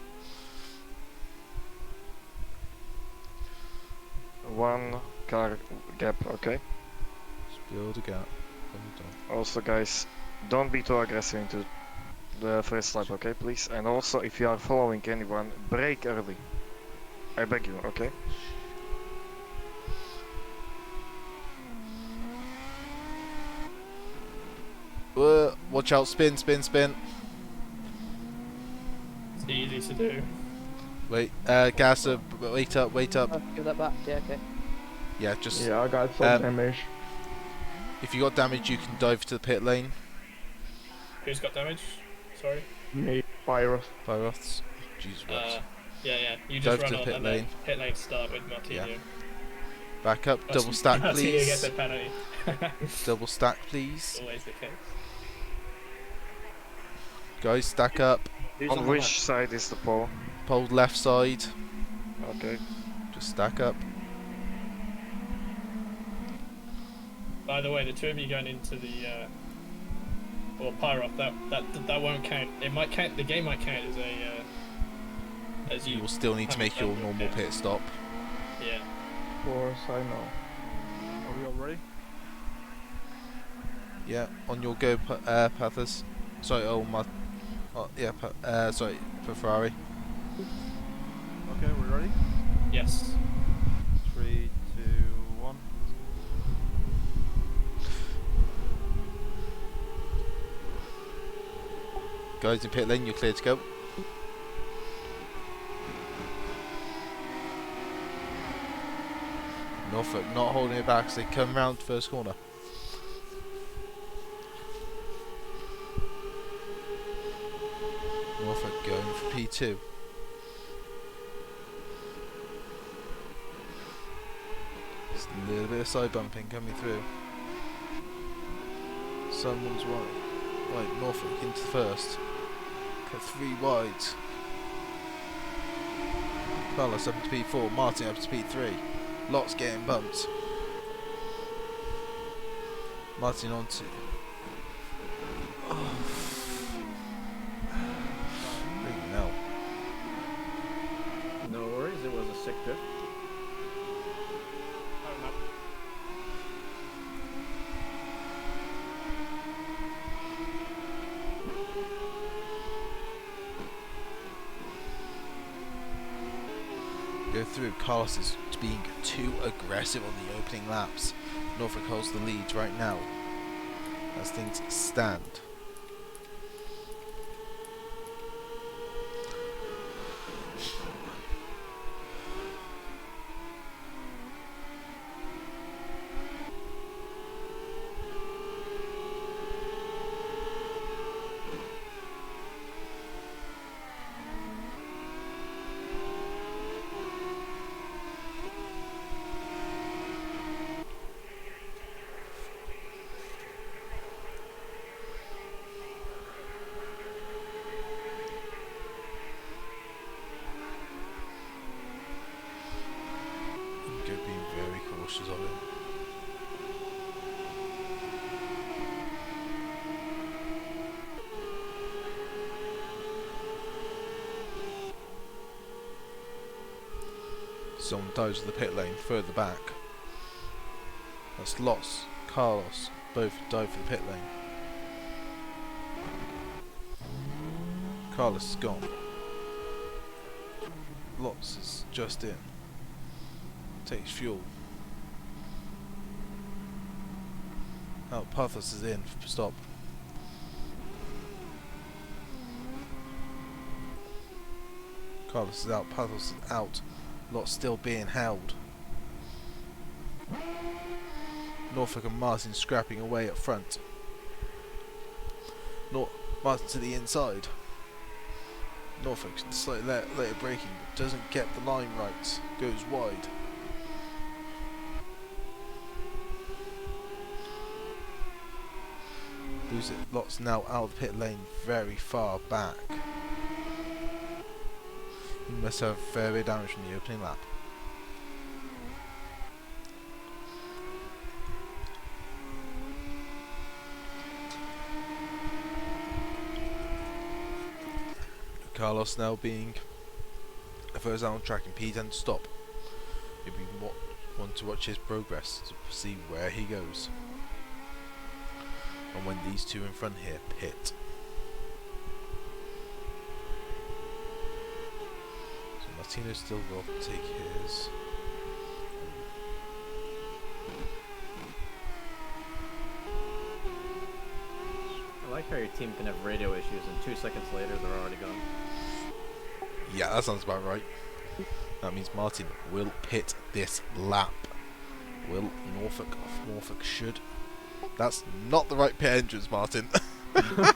One car gap, okay? Just build a gap. Hold on. Also guys, don't be too aggressive into the first lap, okay please? And also if you are following anyone, brake early. I beg you, okay? Watch out, spin, spin, spin. It's easy to do. Wait, gas up, wait up. Oh, give that back. Yeah, okay. Yeah, just Yeah, I got some damage. If you got damage, you can dive to the pit lane. Who's got damage? Sorry. Me, Pyros. Pyroths. Jesus, Rex. Yeah. You Dive just to run the on pit and lane. then pit lane start with Martino. Yeah. Back up, double stack, Martino gets please. a penalty. Double stack, please. Always the case. Guys, stack up. Who's On on the which left? side is the pole? Pole left side. Okay. Just stack up. By the way, the two of you going into the or Pyroth, that won't count. It might count. The game might count as a as You you. will still need to make your haven't done normal it. pit stop. Yeah. Of course, I know. Are we all ready? Yeah, on your go, Pathers. Sorry, sorry, for Ferrari. Okay, we're ready. Yes. 3, 2, 1. Guys in pit lane, you're clear to go. Norfolk not holding it back as they come round first corner. Norfolk going for P2. Just a little bit of side bumping coming through. Someone's wide. Right, Norfolk into first. Cut 3 wides. Carlos up to P4, Martin up to P3. Lots getting bumped. Martin on to. Oh. Freaking hell. No worries, it was a sick drift. Go through. Carlos is being too aggressive on the opening laps. Norfolk holds the lead right now as things stand. Go being very cautious of it. Someone dives to the pit lane further back. That's Lots, Carlos, both dive for the pit lane. Carlos is gone. Lots is just in. Takes fuel. Oh, Pathos is in for stop. Carlos is out, Pathos is out. Lot still being held. Norfolk and Martin scrapping away up front. Martin to the inside. Norfolk slightly later braking, but doesn't get the line right. Goes wide. Lose it. Lots now out of the pit lane, very far back. He must have fair bit of damage from the opening lap. Carlos now being first out on track and P10 to stop. If we want to watch his progress to see where he goes. And when these two in front here pit. So Martino still will take his. I like how your team can have radio issues and 2 seconds later they're already gone. Yeah, that sounds about right. That means Martin will pit this lap. Will Norfolk should That's not the right pit entrance, Martin. I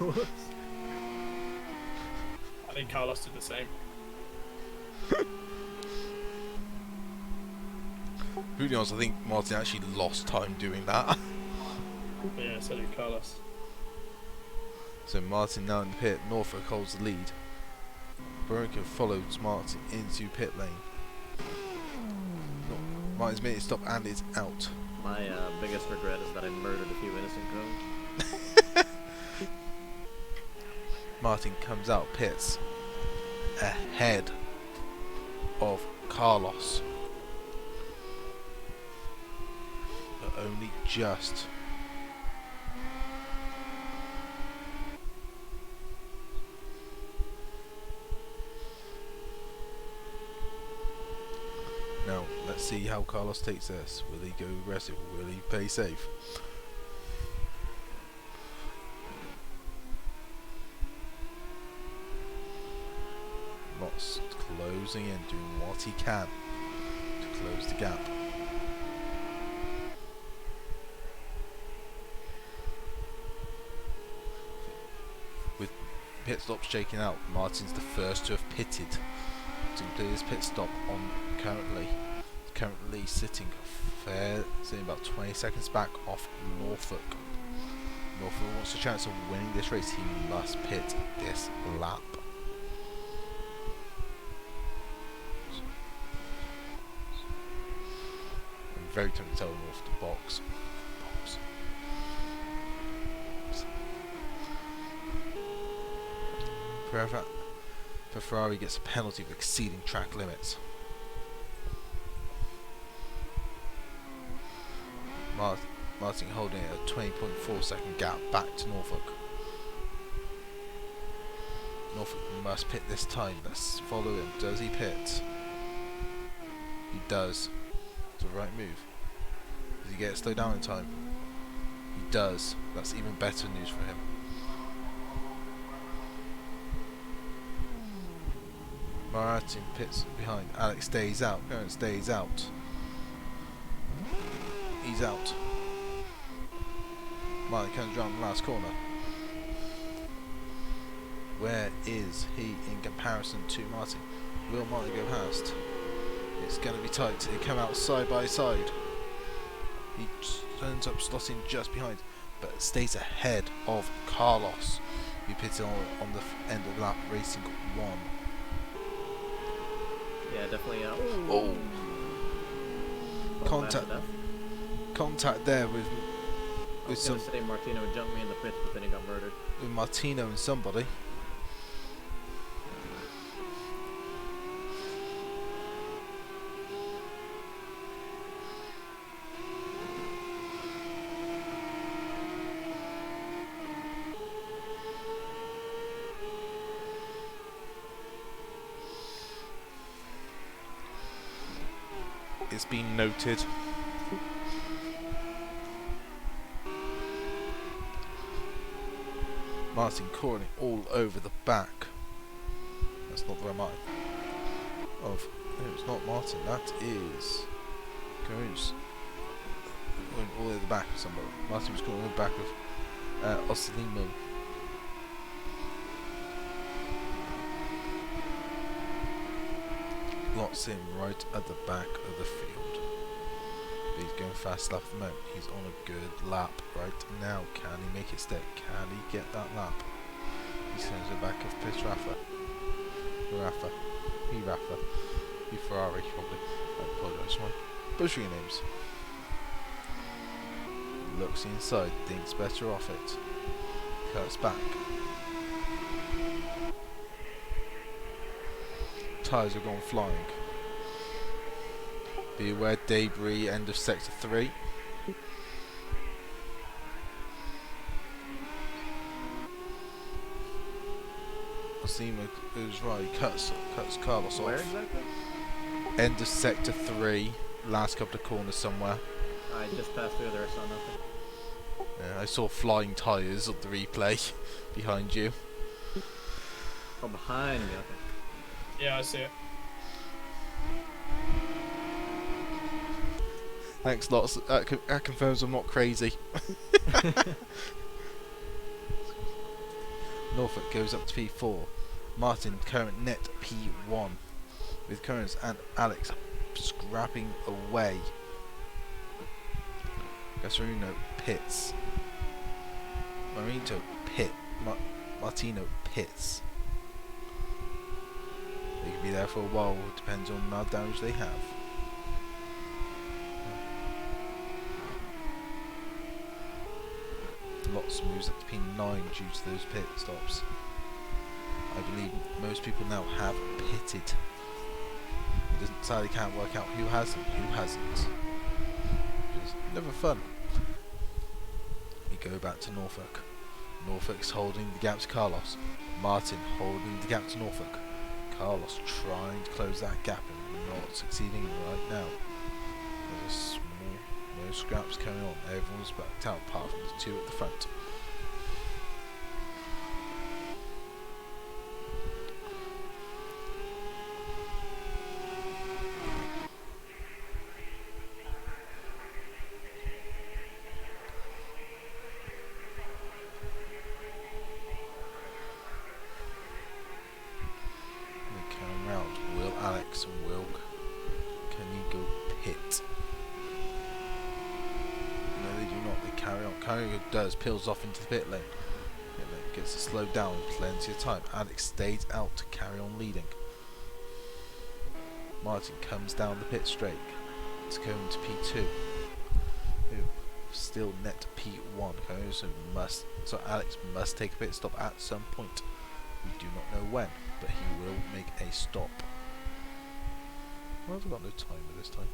think Carlos did the same. Who knows? I think Martin actually lost time doing that. Yeah, so did Carlos. So Martin now in the pit. Norfolk holds the lead. Brno follows Martin into pit lane. Martin's made it stop and it's out. My biggest regret is that I murdered a few innocent cones. Martin comes out pits ahead of Carlos. But only just. Now, let's see how Carlos takes this. Will he go aggressive? Will he play safe? Not closing in, doing what he can to close the gap. With pit stops shaking out, Martin's the first to have pitted. To complete his pit stop on currently sitting sitting about 20 seconds back off Norfolk. Norfolk wants a chance of winning this race. He must pit this lap. I'm very tempted to tell Norfolk to box. Ferrari gets a penalty for exceeding track limits. Martin holding a 20.4 second gap back to Norfolk. Norfolk must pit this time. Let's follow him. Does he pit? He does. It's the right move. Does he get slowed down in time? He does. That's even better news for him. Martin pits behind. Alex stays out. Aaron stays out. He's out. Martin comes around the last corner. Where is he in comparison to Martin? Will Martin go past? It's going to be tight. They come out side by side. He ends up slotting just behind, but stays ahead of Carlos, who pitted on the end of the lap, racing 1. Yeah, definitely. Oh! Contact there with some. Say Martino jumped me in the pits, but then he got murdered. With Martino and somebody. It's been noted. Martin cornering all over the back. That's not the right Martin. No, it's not Martin. That is Goes going all the way to the back of somebody. Martin was going all the back of Osilimo. Lots in right at the back of the field. But he's going fast lap at the moment. He's on a good lap right now. Can he make it stick? Can he get that lap? He sends it back of Pitt Rafa. He Ferrari probably. I apologise for my butchering names. Looks inside, thinks better off it. Cuts back. Tyres are gone flying. Be aware, debris, end of sector 3. Osima goes right, cuts Carlos off. Where exactly? End of sector 3, last couple of corners somewhere. I just passed through there, I saw nothing. Yeah, I saw flying tyres on the replay behind you. Oh, behind me, okay. Yeah, I see it. Thanks lots. That confirms I'm not crazy. Norfolk goes up to P4. Martin current net P1 with Currents and Alex scrapping away. Gasarino pits. Martino pits. They could be there for a while, depends on how damage they have. Lots moves up to P9 due to those pit stops. I believe most people now have pitted. It doesn't sadly can't work out who has and who hasn't. It's never fun. We go back to Norfolk. Norfolk's holding the gap to Carlos. Martin holding the gap to Norfolk. Carlos trying to close that gap and not succeeding right now. There's a small, no scraps coming on. Everyone's backed out apart from the two at the front. Does peels off into the pit lane. Gets it slowed down, plenty of time. Alex stays out to carry on leading. Martin comes down the pit straight to go into P2. Still net P1. So Alex must take a pit stop at some point. We do not know when, but he will make a stop. Well, I've got no timer this time.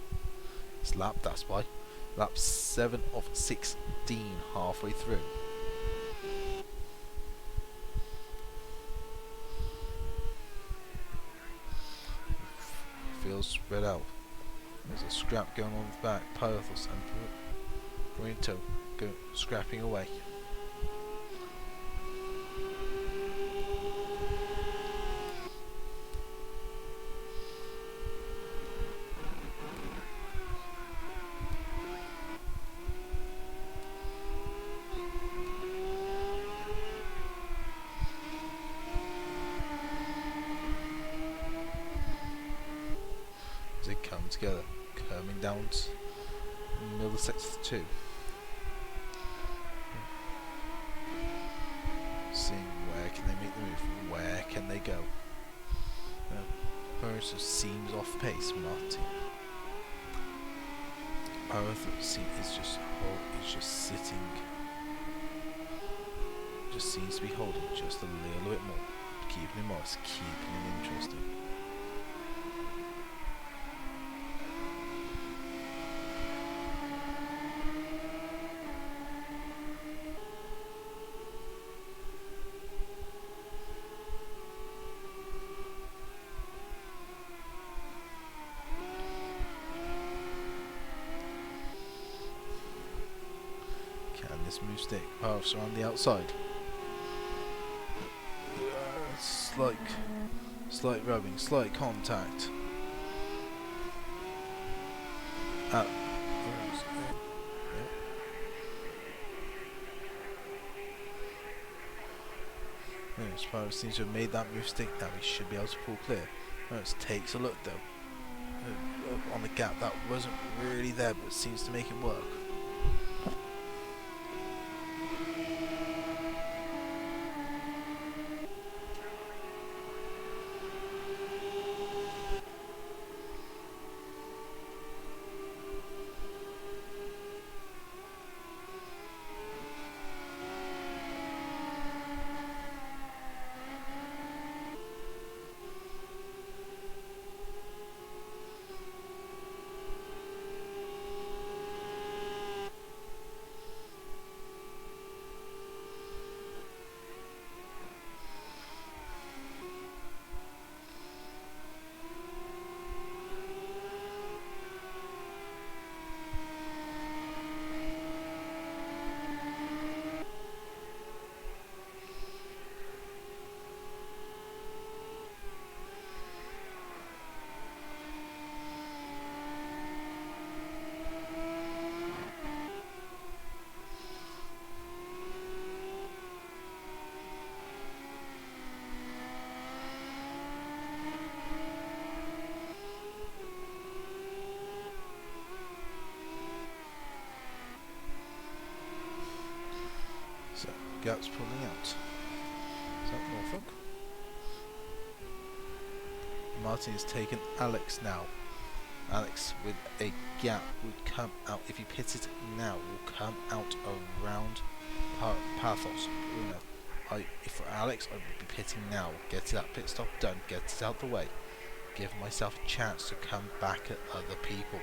It's lap, that's why. Lap 7 of 16, halfway through. Feels spread out. There's a scrap going on the back. Pythos and Brno go scrapping away. They come together, coming down to the middle of sector 2. Seeing where can they make the move, where can they go. Burns seems off pace, Martin. Arthur is just sitting, just seems to be holding just a little bit more, keeping him honest, keeping him interesting. This move stick, paths around the outside. Slight rubbing, slight contact. Sparrow seems to have made that move stick. Now he should be able to pull clear. It takes a look though. On the gap that wasn't really there, but seems to make it work. gap's pulling out. Is that Norfolk? Martin has taken Alex now. Alex with a gap would come out, if he pits it now, will come out around Pathos. If for Alex, I would be pitting now. Get that pit stop done, get it out the way. Give myself a chance to come back at other people.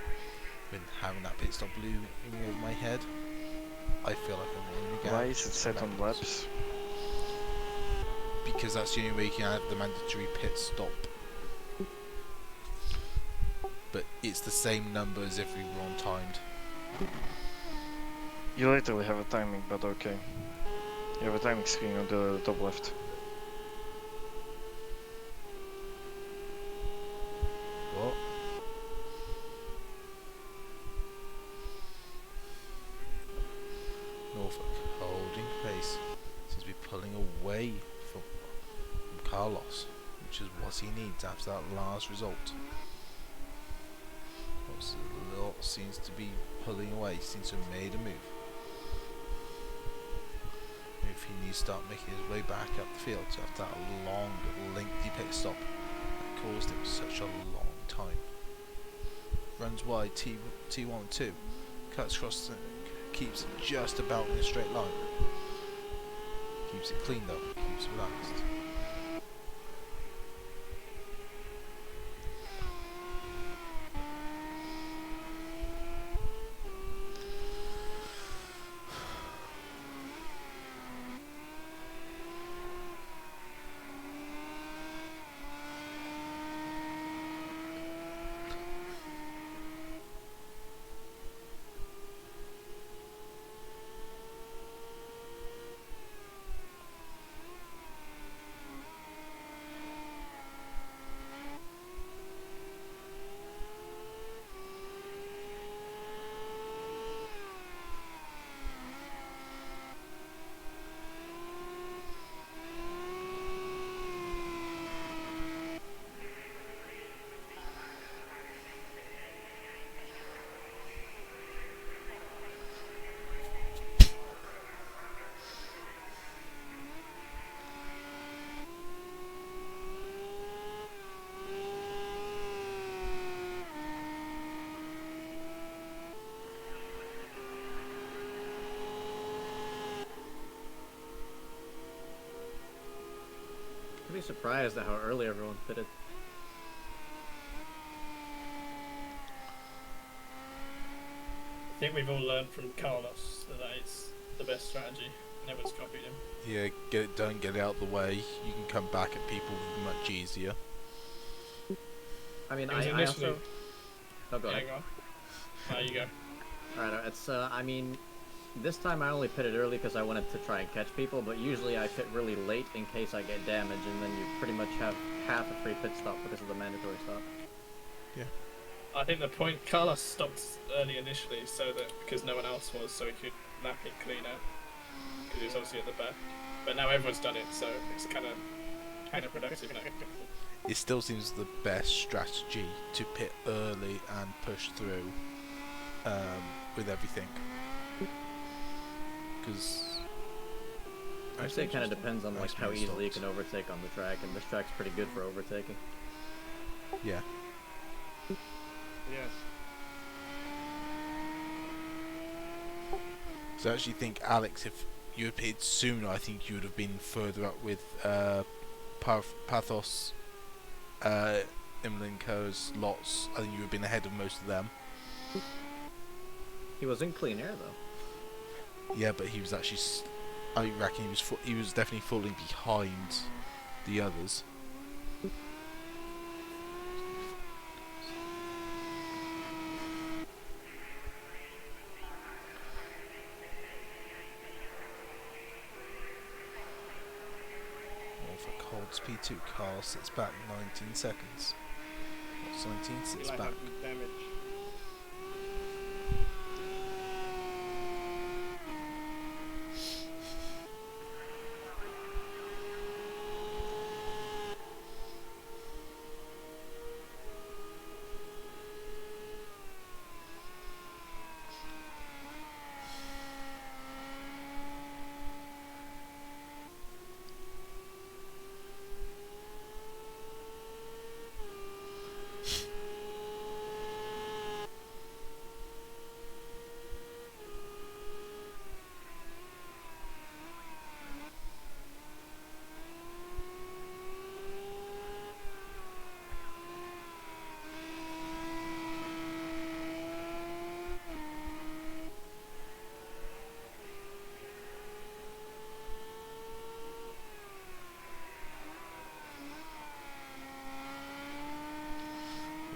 When having that pit stop looming over my head, I feel like I'm running again. Why is it set on laps? Because that's the only way you can have the mandatory pit stop. But it's the same number as if we were on timed. You literally have a timing, but okay. You have a timing screen on the top left. What? Norfolk holding pace. Seems to be pulling away from Carlos, which is what he needs after that last result. Lot seems to be pulling away, seems to have made a move. If he needs to start making his way back up the field after that long, lengthy pit stop that caused him such a long time. Runs wide, T1 2, cuts across, keeps it just about in a straight line. Keeps it clean though, keeps it relaxed. Pretty surprised at how early everyone pitted. I think we've all learned from Carlos that is the best strategy. Never's copied him. Yeah, get it done, get it out the way. You can come back at people much easier. I mean, It was I initially- also... Oh, go ahead. Go on. There you go. Alright, it's, I mean, this time I only pitted early because I wanted to try and catch people, but usually I pit really late in case I get damage, and then you pretty much have half a free pit stop because of the mandatory stop. Yeah. I think the point Carlos stopped early initially, so that because no one else was, so he could lap it clean out. Because he was obviously at the back, but now everyone's done it, so it's kind of productive now. It still seems the best strategy to pit early and push through with everything. Because I'd say it kind of depends on like how easily you can overtake on the track, and this track's pretty good for overtaking. Yeah. Yes. So I actually think, Alex, if you had pitted sooner, I think you would have been further up with Pathos, Imlinko's lots. I think you would have been ahead of most of them. He was in clean air though. Yeah, but he was actually, I reckon he was definitely falling behind the others. Norfolk holds P2, Carl sits back 19 seconds. What's 19? Sits Eli back. had damage.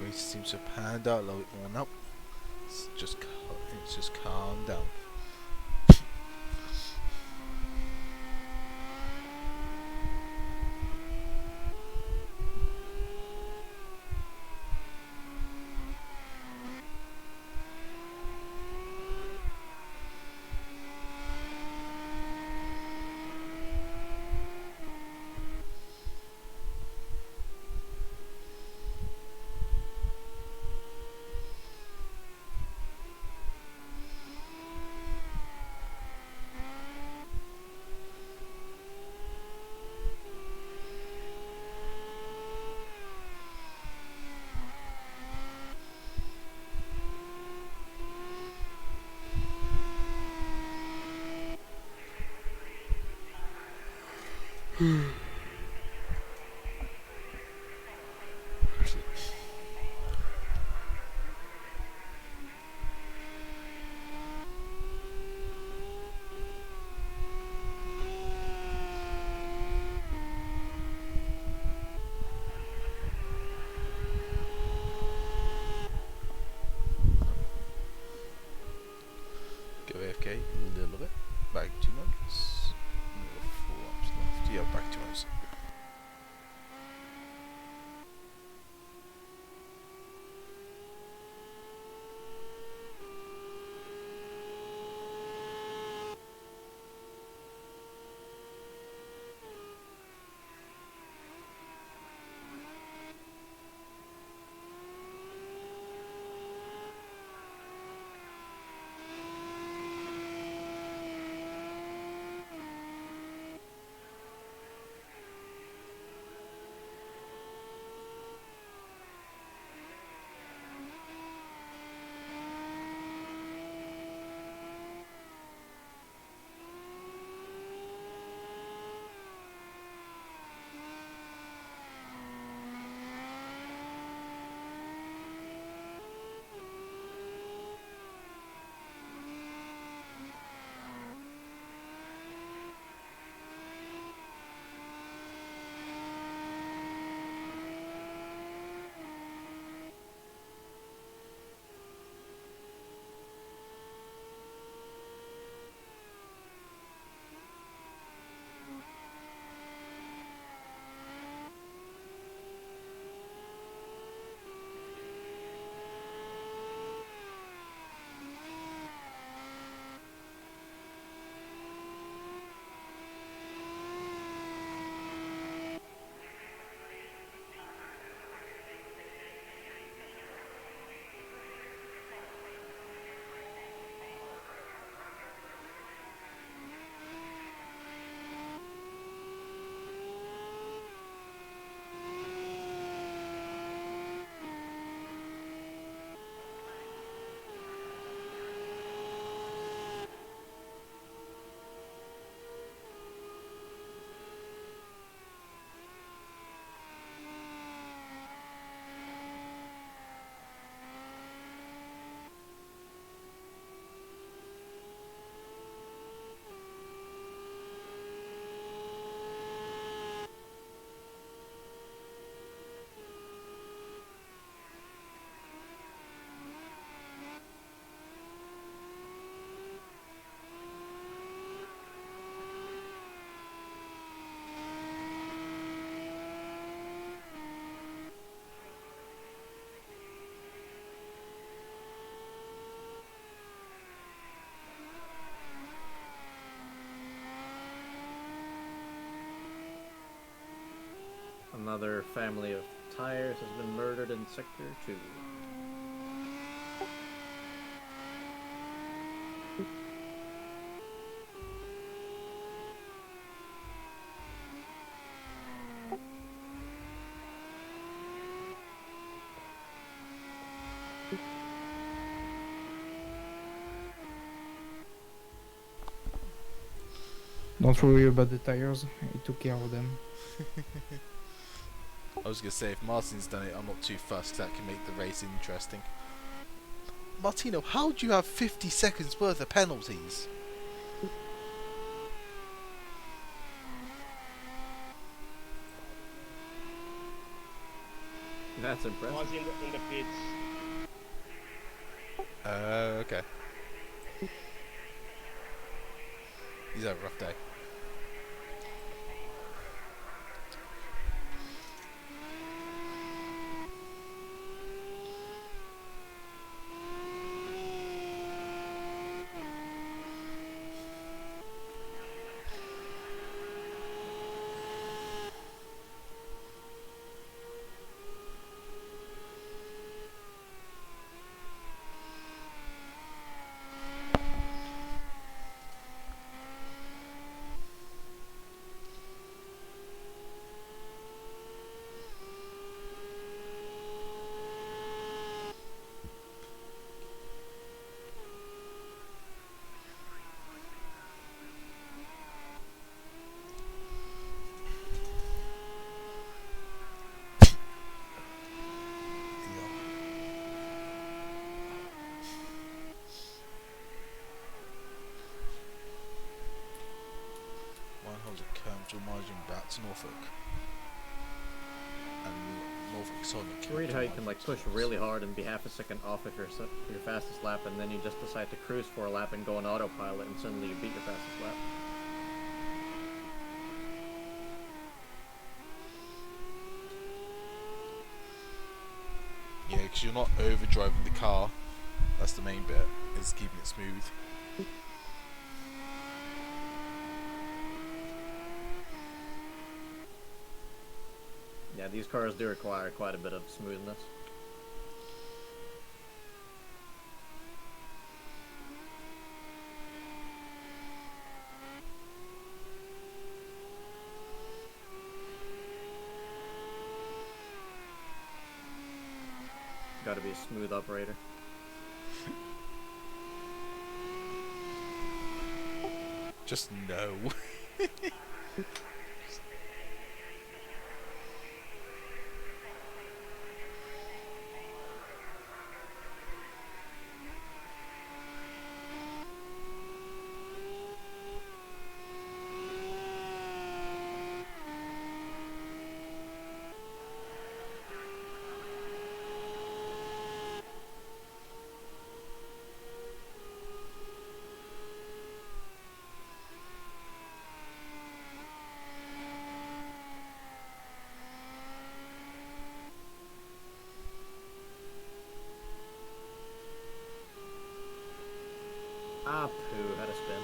Race seems to have panned out a little bit more now. It's just calm down. Go AFK a little bit. Back 2 months. Another 4 laps left. Yeah, back 2 months. Another family of tires has been murdered in Sector 2. Don't worry about the tires, I took care of them. I was going to say, if Martin's done it, I'm not too fussed. That can make the race interesting. Martino, how do you have 50 seconds worth of penalties? That's impressive. Was in the pits. Okay. He's had a rough day. Margin back to Norfolk. And Norfolk Sonic. It's weird how you can like push really hard and be half a second off of your fastest lap, and then you just decide to cruise for a lap and go on autopilot, and suddenly you beat your fastest lap. Yeah, because you're not overdriving the car. That's the main bit. It's keeping it smooth. Yeah, these cars do require quite a bit of smoothness. Gotta be a smooth operator. Just no. Ah, poo, had a spin.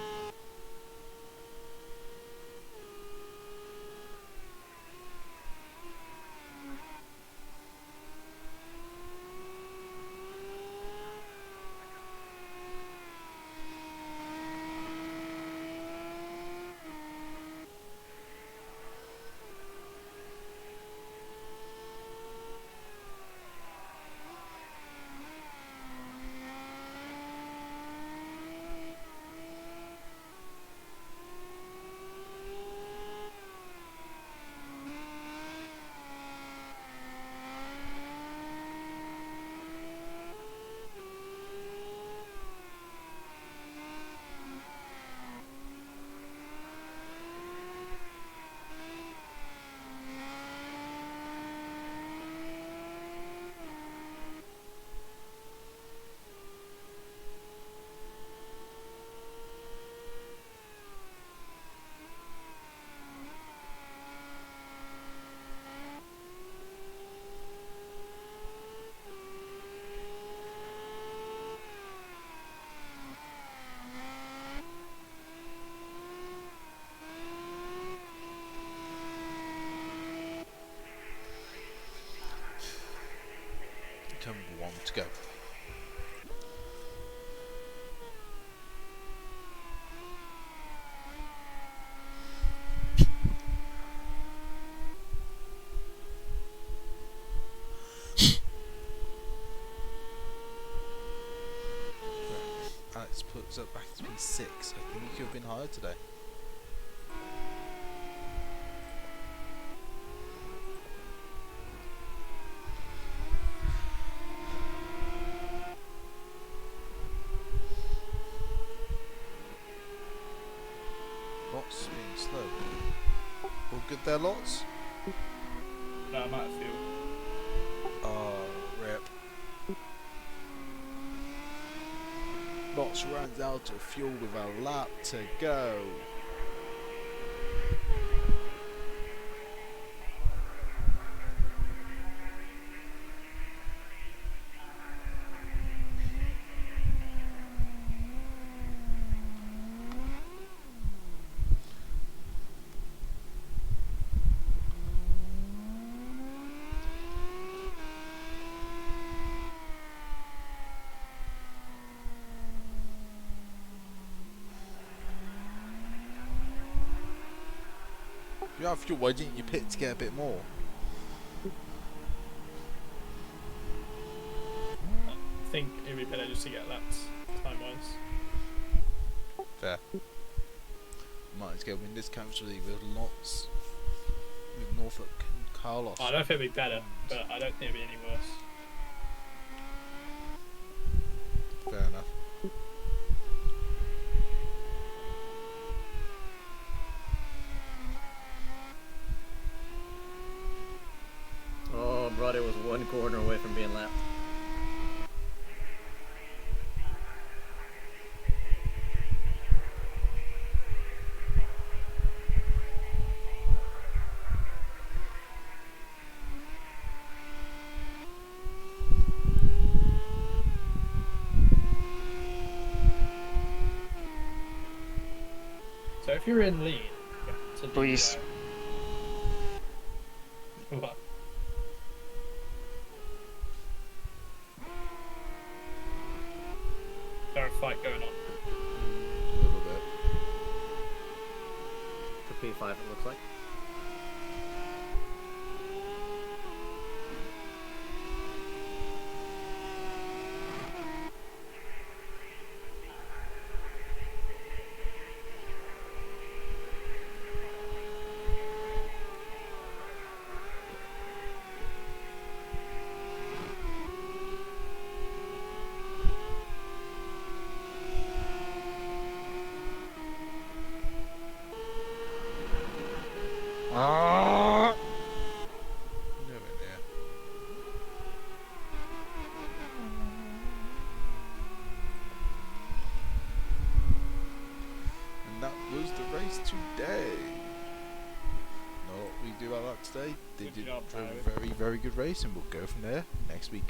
Turn 1 to go. Alex puts up back to P6. I think he could have been higher today. Lots being slow. All good there, Lots? No, I'm out of fuel. Carlos runs out of fuel with a lap to go. If you have fuel, why didn't you pit to get a bit more? I think it'd be better just to get laps time-wise. Fair. Might as well win this country with lots with Norfolk and Carlos. I don't think it'd be better, but I don't think it'd be any worse. Fair enough. Oh, Brody was one corner away from being lapped. So if you're in lead, to do Please. what? There's a fight going on. A little bit. For P5 it looks like. Nowhere near. And that was the race today. Know what we do about that today? They Good did job, drove Barry. a very, very good race, and we'll go from there next week.